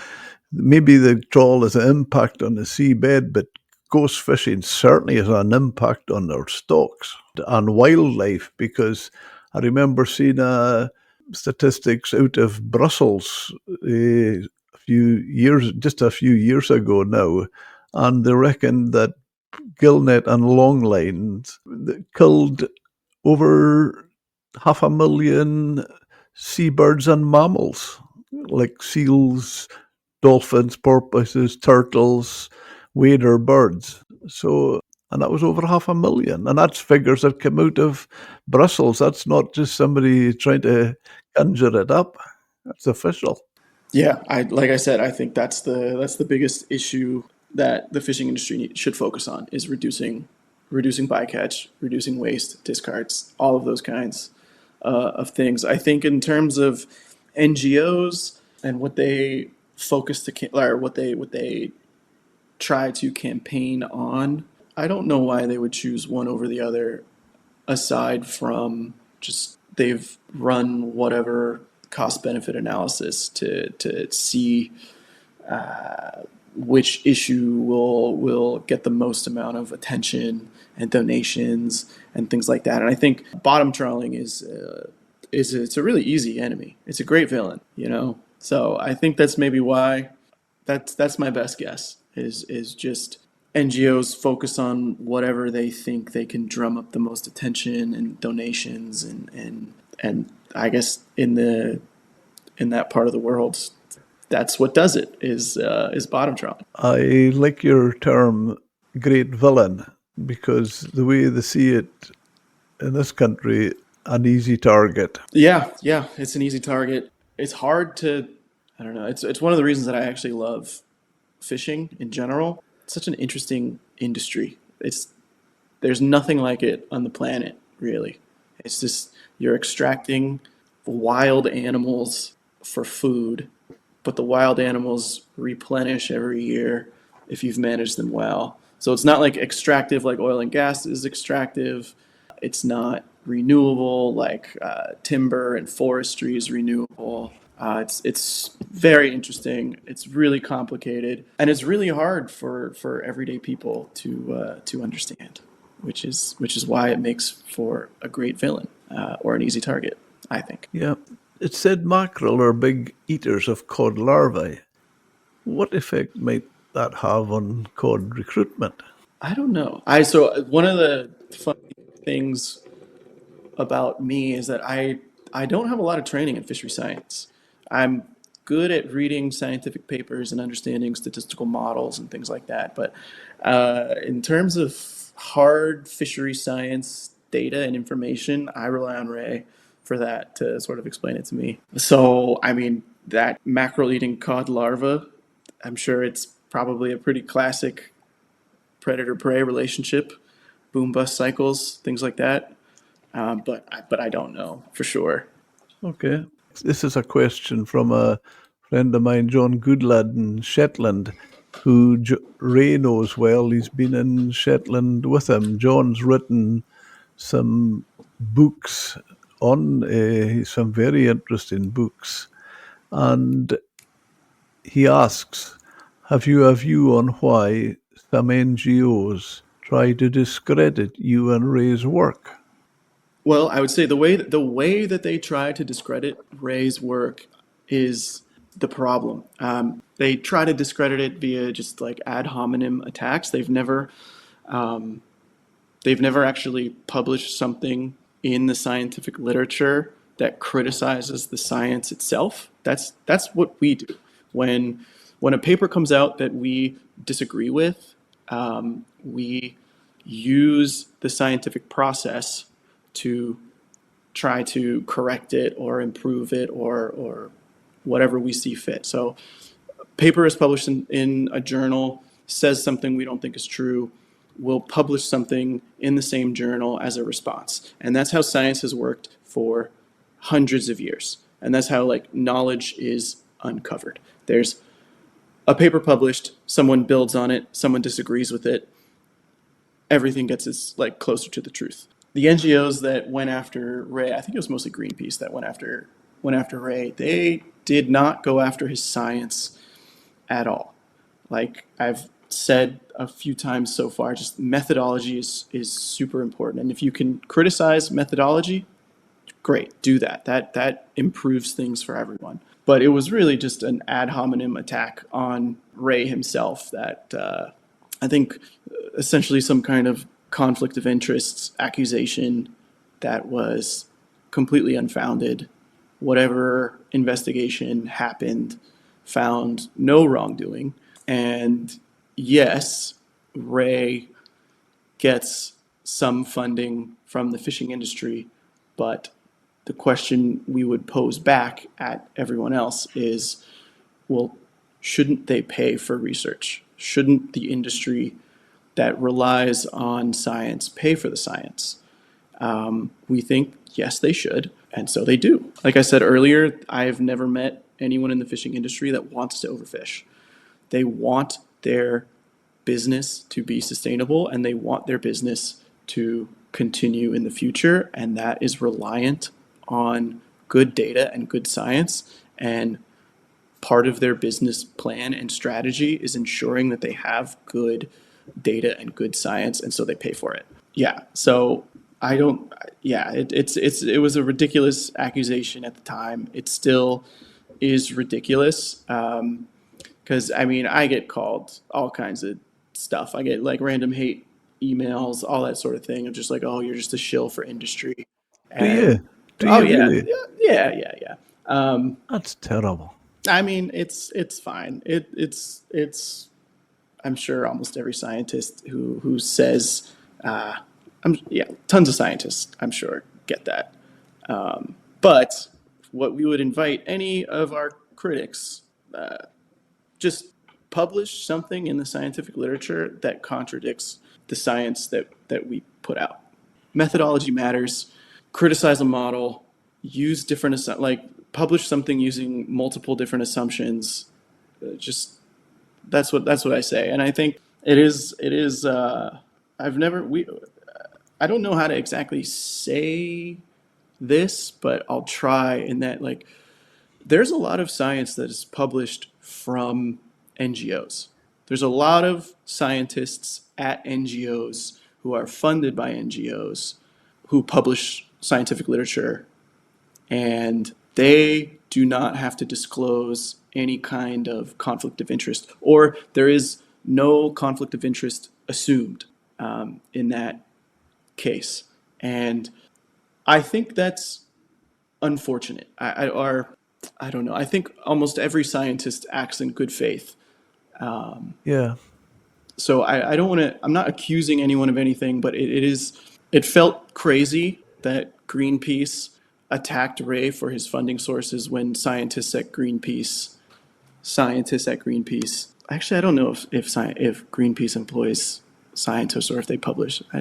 maybe the trawl has an impact on the seabed, but ghost fishing certainly has an impact on their stocks and wildlife, because I remember seeing statistics out of Brussels just a few years ago now, and they reckoned that gillnet and longlines that killed over 500,000 seabirds and mammals like seals, dolphins, porpoises, turtles, wader birds. So, and that was over 500,000. And that's figures that come out of Brussels. That's not just somebody trying to conjure it up. That's official. Yeah, I like I said, I think that's the biggest issue that the fishing industry should focus on is reducing bycatch, reducing waste, discards, all of those kinds of things. I think in terms of NGOs and what they focus or what they try to campaign on, I don't know why they would choose one over the other aside from just they've run whatever cost benefit analysis to see which issue will get the most amount of attention and donations and things like that. And I think bottom trawling is it's a really easy enemy. It's a great villain, you know. So I think that's maybe why that's my best guess is just NGOs focus on whatever they think they can drum up the most attention and donations and I guess in that part of the world that's what does it is bottom trawling. I like your term great villain because the way they see it in this country, an easy target. Yeah, yeah, it's an easy target. It's hard to I don't know. It's one of the reasons that I actually love fishing in general. It's such an interesting industry. It's there's nothing like it on the planet, really. It's just you're extracting wild animals for food, but the wild animals replenish every year if you've managed them well. So it's not like extractive like oil and gas is extractive. It's not renewable like timber and forestry is renewable. It's very interesting. It's really complicated, and it's really hard for everyday people to understand, which is why it makes for a great villain or an easy target, I think. Yeah. It said mackerel are big eaters of cod larvae. What effect might that have on cod recruitment? I don't know. I so one of the funny things about me is that I don't have a lot of training in fishery science. I'm good at reading scientific papers and understanding statistical models and things like that. But in terms of hard fishery science data and information, I rely on Ray for that to sort of explain it to me. So, I mean, that mackerel eating cod larva, I'm sure it's probably a pretty classic predator prey relationship, boom bust cycles, things like that. But I don't know for sure. Okay. This is a question from a friend of mine, John Goodlad in Shetland, who Ray knows well. He's been in Shetland with him. John's written some books on some very interesting books. And he asks, have you a view on why some NGOs try to discredit you and Ray's work? Well, I would say the way that they try to discredit Ray's work is the problem. They try to discredit it via just like ad hominem attacks. They've never actually published something in the scientific literature that criticizes the science itself. That's what we do. When a paper comes out that we disagree with, we use the scientific process to try to correct it or improve it or whatever we see fit. So paper is published in a journal, says something we don't think is true, we'll publish something in the same journal as a response. And that's how science has worked for hundreds of years. And that's how like knowledge is uncovered. There's a paper published, someone builds on it, someone disagrees with it, everything gets its like closer to the truth. The NGOs that went after Ray, I think it was mostly Greenpeace that went after Ray, they did not go after his science at all. Like I've said a few times so far, just methodology is super important. And if you can criticize methodology, great, do that. That improves things for everyone. But it was really just an ad hominem attack on Ray himself that I think essentially some kind of conflict of interest accusation that was completely unfounded. Whatever investigation happened found no wrongdoing. And yes, Ray gets some funding from the fishing industry, but the question we would pose back at everyone else is, well, shouldn't they pay for research? Shouldn't the industry that relies on science pay for the science? We think, yes, they should, and so they do. Like I said earlier, I've never met anyone in the fishing industry that wants to overfish. They want their business to be sustainable, and they want their business to continue in the future, and that is reliant on good data and good science. And part of their business plan and strategy is ensuring that they have good data and good science, and so they pay for it. Yeah, so I don't. Yeah, it was a ridiculous accusation at the time. It still is ridiculous because I mean I get called all kinds of stuff. I get like random hate emails, all that sort of thing. I'm just like, oh, you're just a shill for industry, Do and you? Do oh you yeah, really? yeah. That's terrible. I mean, it's fine. It's I'm sure almost every scientist who says, yeah, tons of scientists, I'm sure, get that. But what we would invite any of our critics, just publish something in the scientific literature that contradicts the science that we put out. Methodology matters. Criticize a model. Use different like publish something using multiple different assumptions. Just that's what I say, and I think it is. I've never we. I don't know how to exactly say this, but I'll try. In that, like, there's a lot of science that is published from NGOs. There's a lot of scientists at NGOs who are funded by NGOs who publish scientific literature, and they do not have to disclose any kind of conflict of interest, or there is no conflict of interest assumed in that case. And I think that's unfortunate. I don't know. I think almost every scientist acts in good faith. Yeah. So I don't want to. I'm not accusing anyone of anything, but it is. It felt crazy that Greenpeace attacked Ray for his funding sources when Actually, I don't know if Greenpeace employs scientists or if they publish. I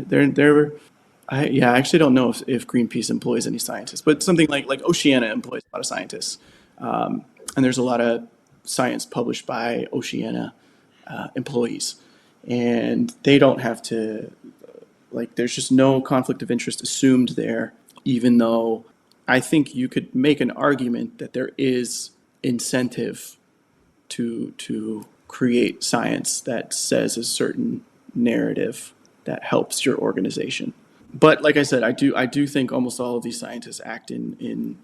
actually don't know if Greenpeace employs any scientists, but something like Oceana employs a lot of scientists, and there's a lot of science published by Oceana employees, and they don't have to. Like, there's just no conflict of interest assumed there, even though I think you could make an argument that there is incentive to create science that says a certain narrative that helps your organization. But like I said, I do think almost all of these scientists act in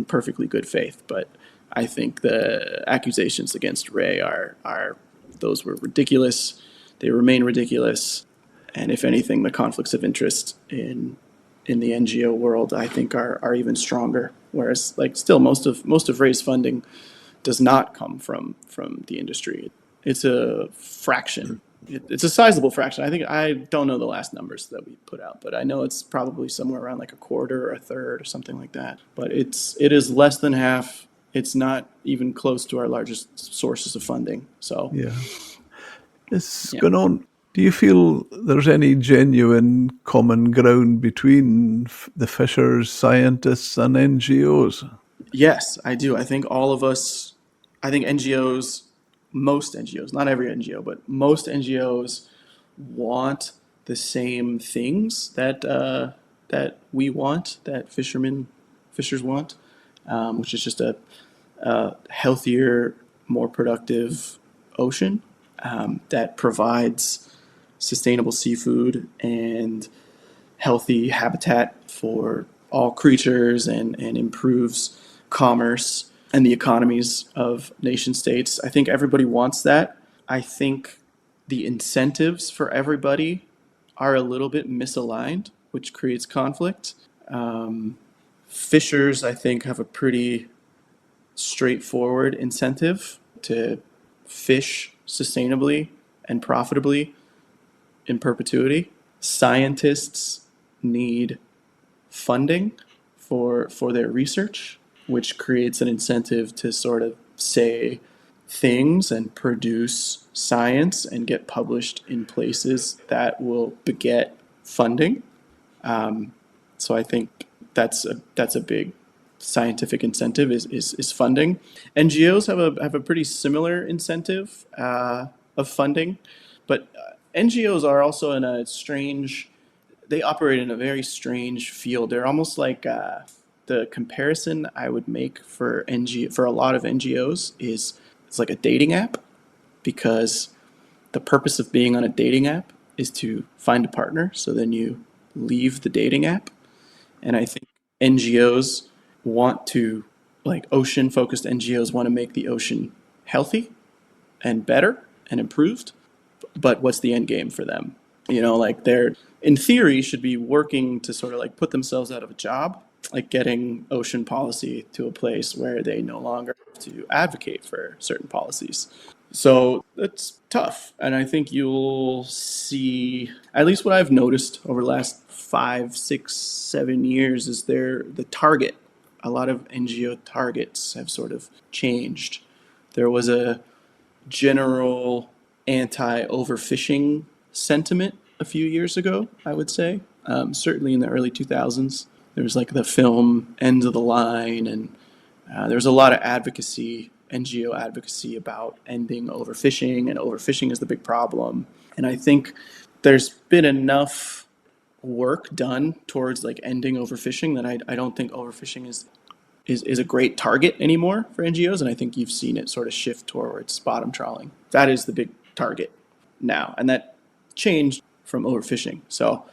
perfectly good faith. But I think the accusations against Ray are those were ridiculous. They remain ridiculous. And if anything, the conflicts of interest in the NGO world, I think, are even stronger. Whereas, like, still most of Ray's funding does not come from the industry. It's a fraction. It's a sizable fraction. I don't know the last numbers that we put out, but I know it's probably somewhere around like a quarter or a third or something like that. But it is less than half. It's not even close to our largest sources of funding. So Yeah. It's yeah. going on. Do you feel there's any genuine common ground between the fishers, scientists, and NGOs? Yes, I do. I think all of us, I think NGOs, most NGOs, not every NGO, but most NGOs want the same things that we want, that fishers want, which is just a healthier, more productive ocean that provides sustainable seafood and healthy habitat for all creatures and improves commerce and the economies of nation states. I think everybody wants that. I think the incentives for everybody are a little bit misaligned, which creates conflict. Fishers, I think, have a pretty straightforward incentive to fish sustainably and profitably in perpetuity. Scientists need funding for their research, which creates an incentive to sort of say things and produce science and get published in places that will beget funding. So I think that's a big scientific incentive is funding. NGOs have a pretty similar incentive of funding, but NGOs are also in a strange. They operate in a very strange field. They're almost like the comparison I would make for for a lot of NGOs is it's like a dating app because the purpose of being on a dating app is to find a partner. So then you leave the dating app. And I think NGOs want to, like ocean focused NGOs want to make the ocean healthy and better and improved. But what's the end game for them? Like they're, in theory, should be working to sort of like put themselves out of a job, like getting ocean policy to a place where they no longer have to advocate for certain policies. So it's tough. And I think you'll see, at least what I've noticed over the last 5, 6, 7 years, is the target. A lot of NGO targets have sort of changed. There was a general anti-overfishing sentiment a few years ago, I would say. Certainly in the early 2000s. There was like the film End of the Line, and there was a lot of advocacy, NGO advocacy about ending overfishing, and overfishing is the big problem. And I think there's been enough work done towards like ending overfishing that I don't think overfishing is a great target anymore for NGOs, and I think you've seen it sort of shift towards bottom trawling. That is the big target now, and that changed from overfishing. So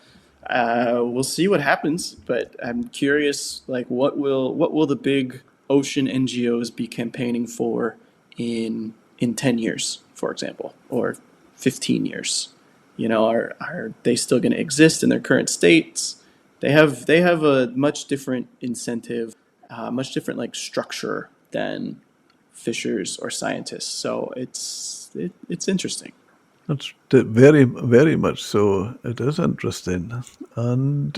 we'll see what happens, but I'm curious, like what will the big ocean NGOs be campaigning for in 10 years, for example, or 15 years? Are they still going to exist in their current states? They have a much different incentive, much different like structure than fishers or scientists. So it's interesting. That's very, very much so. It is interesting. And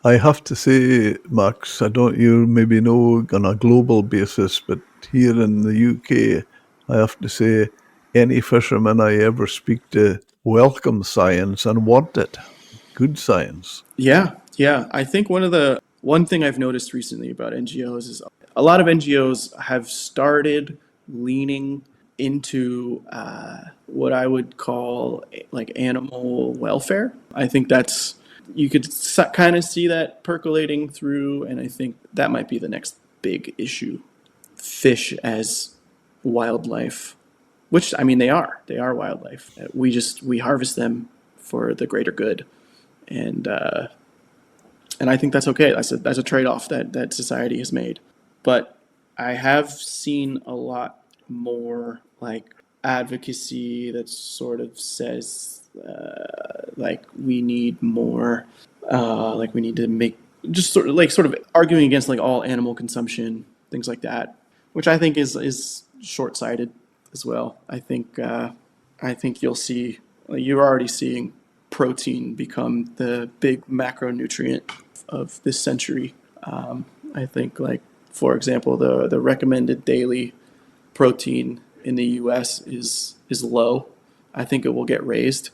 I have to say, Max, I don't you maybe know on a global basis, but here in the UK, I have to say, any fisherman I ever speak to welcome science and want it. Good science. Yeah, yeah. I think one thing I've noticed recently about NGOs is a lot of NGOs have started leaning into what I would call like animal welfare. I think that's you could kind of see that percolating through, and I think that might be the next big issue. Fish as wildlife, which I mean they are wildlife. We harvest them for the greater good, and I think that's okay. That's a trade off that society has made. But I have seen a lot more like advocacy that sort of says like we need more, like we need to make just sort of arguing against like all animal consumption, things like that, which I think is short sighted as well. I think you'll see You're already seeing protein become the big macronutrient of this century. I think, like, for example, the recommended daily protein in the U.S. is low. I think it will get raised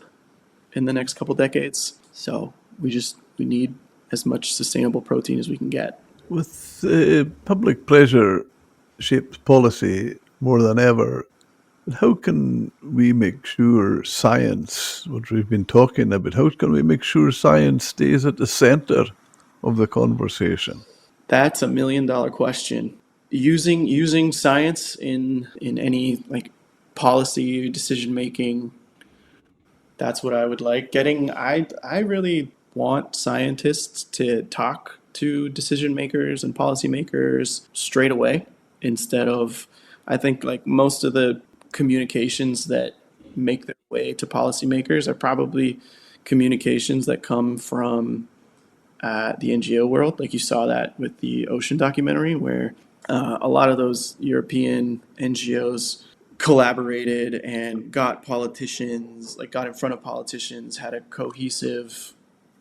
in the next couple decades. So we need as much sustainable protein as we can get. With public pleasure shapes policy more than ever, how can we make sure science, what we've been talking about, how can we make sure science stays at the center of the conversation? That's $1 million question. Using science in any, like, policy decision making, that's what I would like. I really want scientists to talk to decision makers and policymakers straight away instead of, I think, like, most of the communications that make their way to policymakers are probably communications that come from the NGO world. Like, you saw that with the ocean documentary, where a lot of those European NGOs collaborated and got politicians, like, got in front of politicians, had a cohesive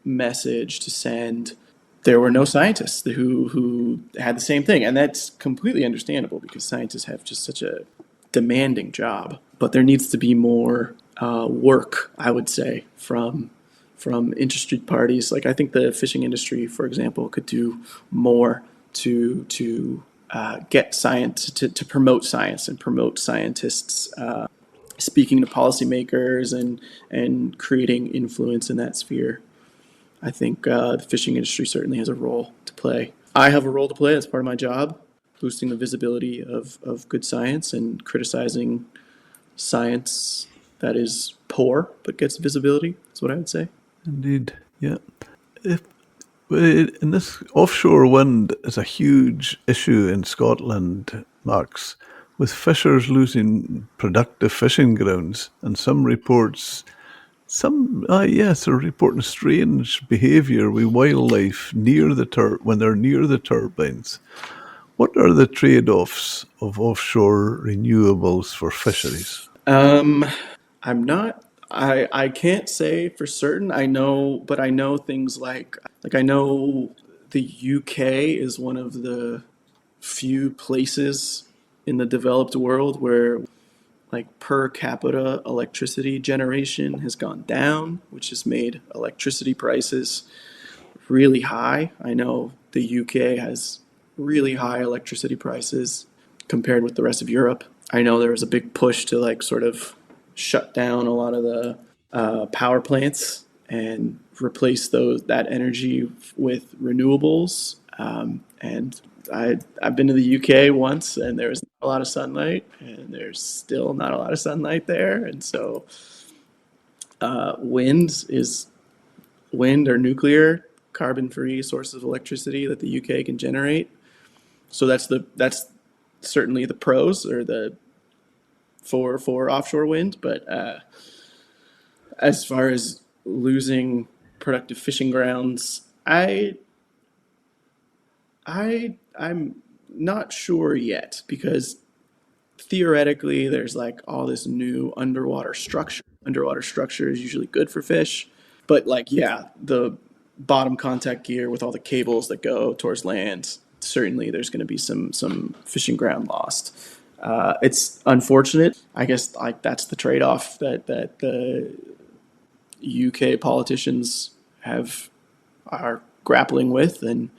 message to send. There were no scientists who had the same thing, and that's completely understandable because scientists have just such a demanding job. But there needs to be more work, I would say, from interested parties. Like, I think the fishing industry, for example, could do more to get science, to promote science and promote scientists speaking to policymakers and creating influence in that sphere. I think the fishing industry certainly has a role to play. I have a role to play as part of my job, boosting the visibility of good science and criticizing science that is poor but gets visibility. That's what I would say. Indeed, yeah. If, in this offshore wind is a huge issue in Scotland, Max, with fishers losing productive fishing grounds, and yes, are reporting strange behaviour with wildlife near when they're near the turbines. What are the trade-offs of offshore renewables for fisheries? I'm not. I can't say for certain. I know, but I know things like I know the UK is one of the few places in the developed world where, like, per capita electricity generation has gone down, which has made electricity prices really high. I know the UK has really high electricity prices compared with the rest of Europe. I know there was a big push to, like, sort of shut down a lot of the power plants and replace that energy with renewables. And I've been to the UK once, and there was not a lot of sunlight, and there's still not a lot of sunlight there. And so, wind is wind or nuclear, carbon-free sources of electricity that the UK can generate. So that's certainly the pros, or the for offshore wind. But as far as losing productive fishing grounds, I'm not sure yet, because theoretically there's, like, all this new underwater structure. Underwater structure is usually good for fish, but, like, yeah, the bottom contact gear with all the cables that go towards land, certainly there's going to be some fishing ground lost. It's unfortunate. I guess, like, that's the trade-off that the UK politicians are grappling with. And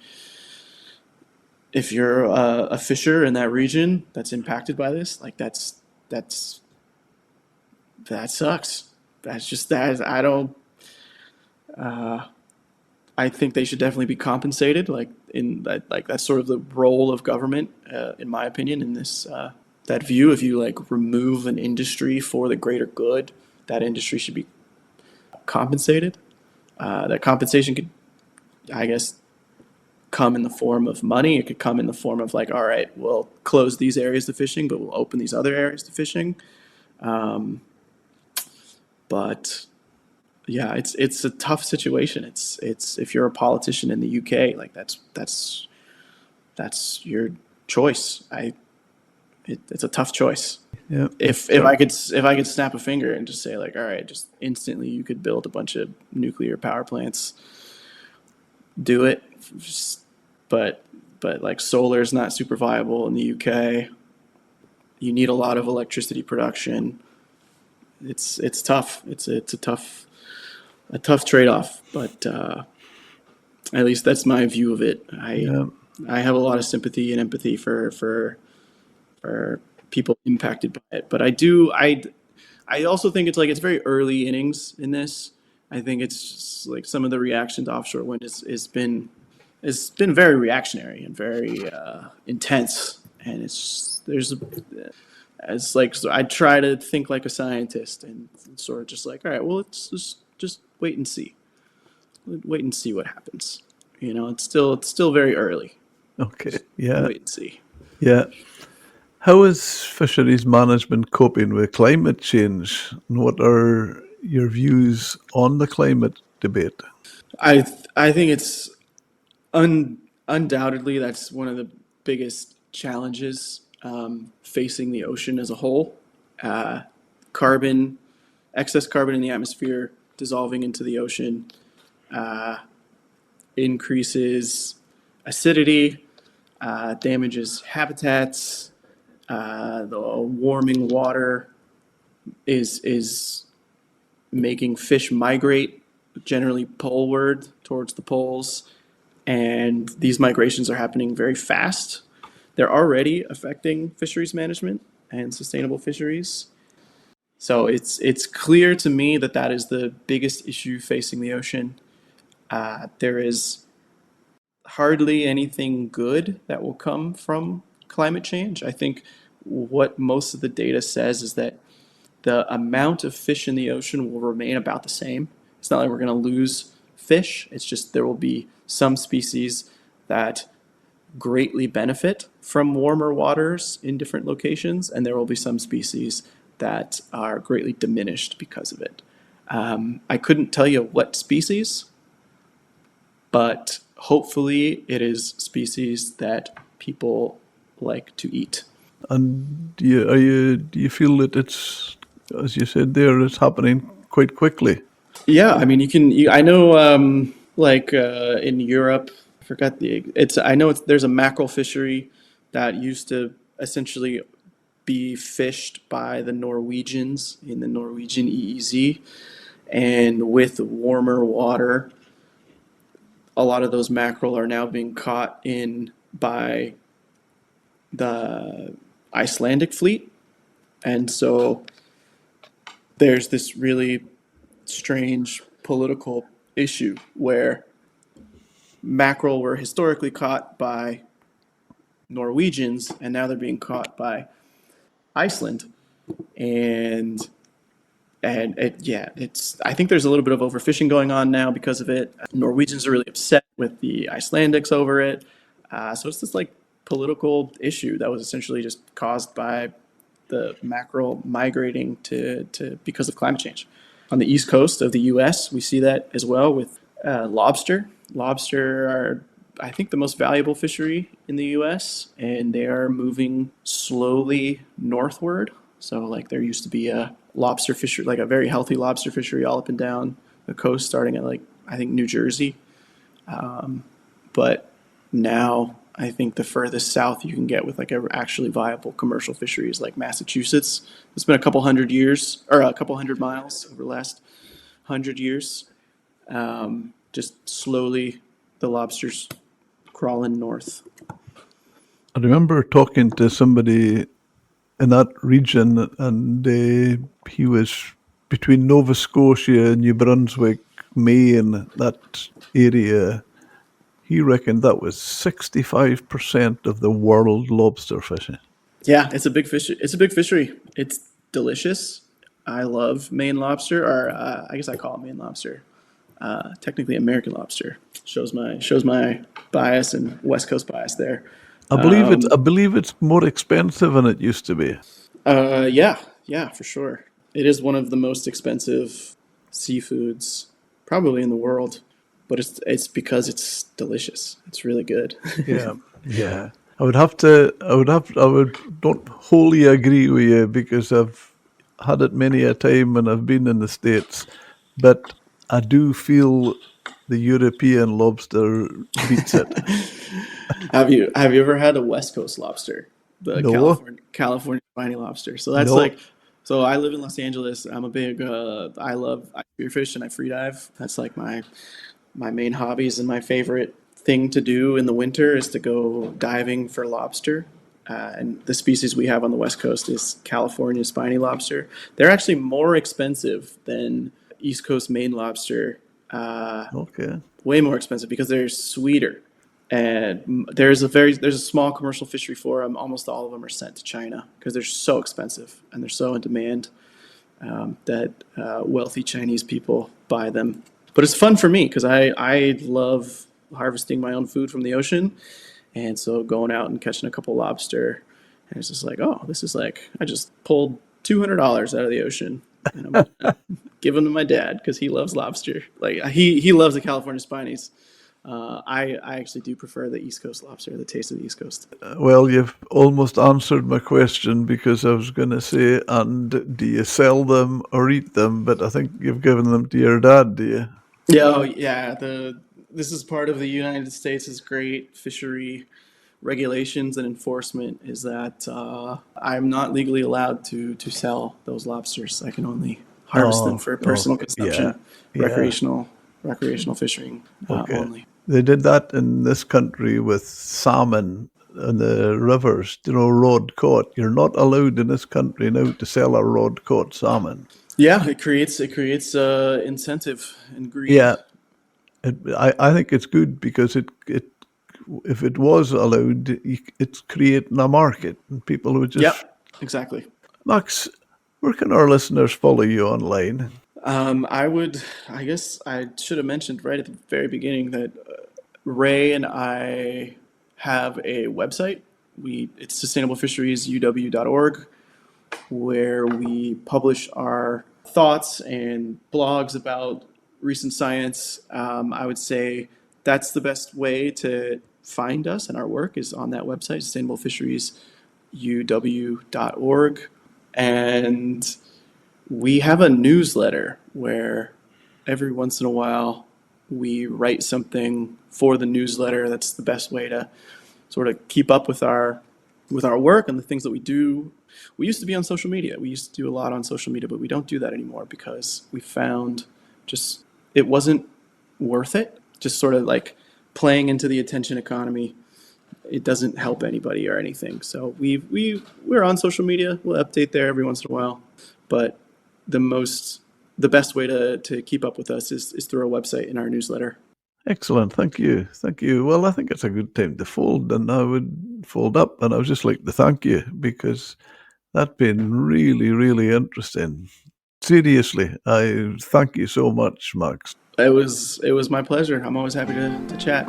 if you're a fisher in that region that's impacted by this, like, that sucks. That's just that. I don't. I think they should definitely be compensated. Like, in that, like, that's sort of the role of government, in my opinion. In this that view, if you, like, remove an industry for the greater good, that industry should be compensated. That compensation could, I guess, come in the form of money. It could come in the form of, like, all right, we'll close these areas to fishing, but we'll open these other areas to fishing. But yeah, it's a tough situation. It's if you're a politician in the UK, like, that's your choice. It's a tough choice. Yeah. If I could snap a finger and just say like, all right, just instantly you could build a bunch of nuclear power plants, do it. Just- but like solar is not super viable in the UK. You need a lot of electricity production. It's tough. It's a tough trade off. But at least that's my view of it. Yeah. I have a lot of sympathy and empathy for people impacted by it. But I also think it's like it's very early innings in this. I think it's just like some of the reaction to offshore wind has been very reactionary and very intense, and it's like so I try to think like a scientist and sort of just like, all right, well, let's just wait and see what happens. It's still very early. Okay. Just Yeah. wait and see. Yeah. How is fisheries management coping with climate change? And what are your views on the climate debate? I think it's undoubtedly that's one of the biggest challenges facing the ocean as a whole. Uh, carbon, excess carbon in the atmosphere dissolving into the ocean increases acidity, damages habitats. The warming water is making fish migrate generally poleward towards the poles, and these migrations are happening very fast. They're already affecting fisheries management and sustainable fisheries. So it's clear to me that that is the biggest issue facing the ocean. There is hardly anything good that will come from climate change. I think what most of the data says is that the amount of fish in the ocean will remain about the same. It's not like we're going to lose fish. It's just there will be some species that greatly benefit from warmer waters in different locations, and there will be some species that are greatly diminished because of it. I couldn't tell you what species, but hopefully it is species that people like to eat. And do you feel that it's, as you said there, it's happening quite quickly? Yeah, I mean, I know, like in Europe, I forgot I know there's a mackerel fishery that used to essentially be fished by the Norwegians in the Norwegian EEZ. And with warmer water, a lot of those mackerel are now being caught in by the Icelandic fleet. And so there's this really strange political issue where mackerel were historically caught by Norwegians and now they're being caught by Iceland. And yeah, it's I think there's a little bit of overfishing going on now because of it. Norwegians are really upset with the Icelandics over it. So it's this like political issue that was essentially just caused by the mackerel migrating to because of climate change. On the east coast of the U.S., we see that as well with lobster. Lobster are, I think, the most valuable fishery in the U.S., and they are moving slowly northward. So, like, there used to be a lobster fishery, like a very healthy lobster fishery, all up and down the coast, starting at like I think New Jersey. But now I think the furthest south you can get with like a actually viable commercial fishery is like Massachusetts. It's been a couple hundred years or a couple hundred miles over the last 100 years. Just slowly, the lobsters crawling north. I remember talking to somebody in that region, and he was between Nova Scotia, New Brunswick, Maine, that area. He reckoned that was 65% of the world lobster fishing. Yeah, it's a big fish. It's a big fishery. It's delicious. I love Maine lobster, or I guess I call it Maine lobster. Technically American lobster. Shows my bias and West Coast bias there. I believe it's more expensive than it used to be. Yeah, yeah, for sure. It is one of the most expensive seafoods probably in the world, but it's because it's delicious. It's really good. Yeah, yeah. I would not wholly agree with you because I've had it many a time when I've been in the States, but I do feel the European lobster beats it. Have you ever had a West Coast lobster? The No, California spiny lobster. So that's no. like, so I live in Los Angeles. I'm a big I spearfish and I free dive. That's like my main hobbies, and my favorite thing to do in the winter is to go diving for lobster. And the species we have on the West Coast is California spiny lobster. They're actually more expensive than East Coast Maine lobster, Okay. way more expensive because they're sweeter. And there's a small commercial fishery for them. Almost all of them are sent to China because they're so expensive and they're so in demand, that wealthy Chinese people buy them. But it's fun for me because I love harvesting my own food from the ocean, and so going out and catching a couple lobster, and it's just like, oh, this is like I just pulled $200 out of the ocean, and I'm gonna give them to my dad because he loves lobster. Like he loves the California spinies. I actually do prefer the East Coast lobster, the taste of the East Coast. Well, you've almost answered my question because I was going to say, and do you sell them or eat them? But I think you've given them to your dad, do you? Yeah, oh, yeah. This is part of the United States' great fishery regulations and enforcement is that I'm not legally allowed to sell those lobsters. I can only harvest them Oh, for personal okay. Yeah, consumption, yeah. recreational fishing Okay. only. They did that in this country with salmon in the rivers, rod caught. You're not allowed in this country now to sell a rod caught salmon. Yeah, it creates incentive and greed. Yeah, I think it's good because it if it was allowed, it's creating a market and people would just. Yep, exactly. Max, where can our listeners follow you online? I would, I guess I should have mentioned right at the very beginning that Ray and I have a website. It's sustainablefisheriesuw.org, where we publish our thoughts and blogs about recent science. I would say that's the best way to find us and our work is on that website, sustainablefisheriesuw.org. And we have a newsletter where every once in a while we write something for the newsletter. That's the best way to sort of keep up with our work and the things that we do. We used to be on social media. We used to do a lot on social media, but we don't do that anymore because we found just it wasn't worth it. Just sort of like playing into the attention economy. It doesn't help anybody or anything. So we're on social media. We'll update there every once in a while, but the most the best way to keep up with us is through our website and our newsletter. Excellent. Thank you. Thank you. Well, I think it's a good time to fold, and I would fold up. And I would just like to thank you because that's been really, really interesting. Seriously, I thank you so much, Max. It was my pleasure. I'm always happy to chat.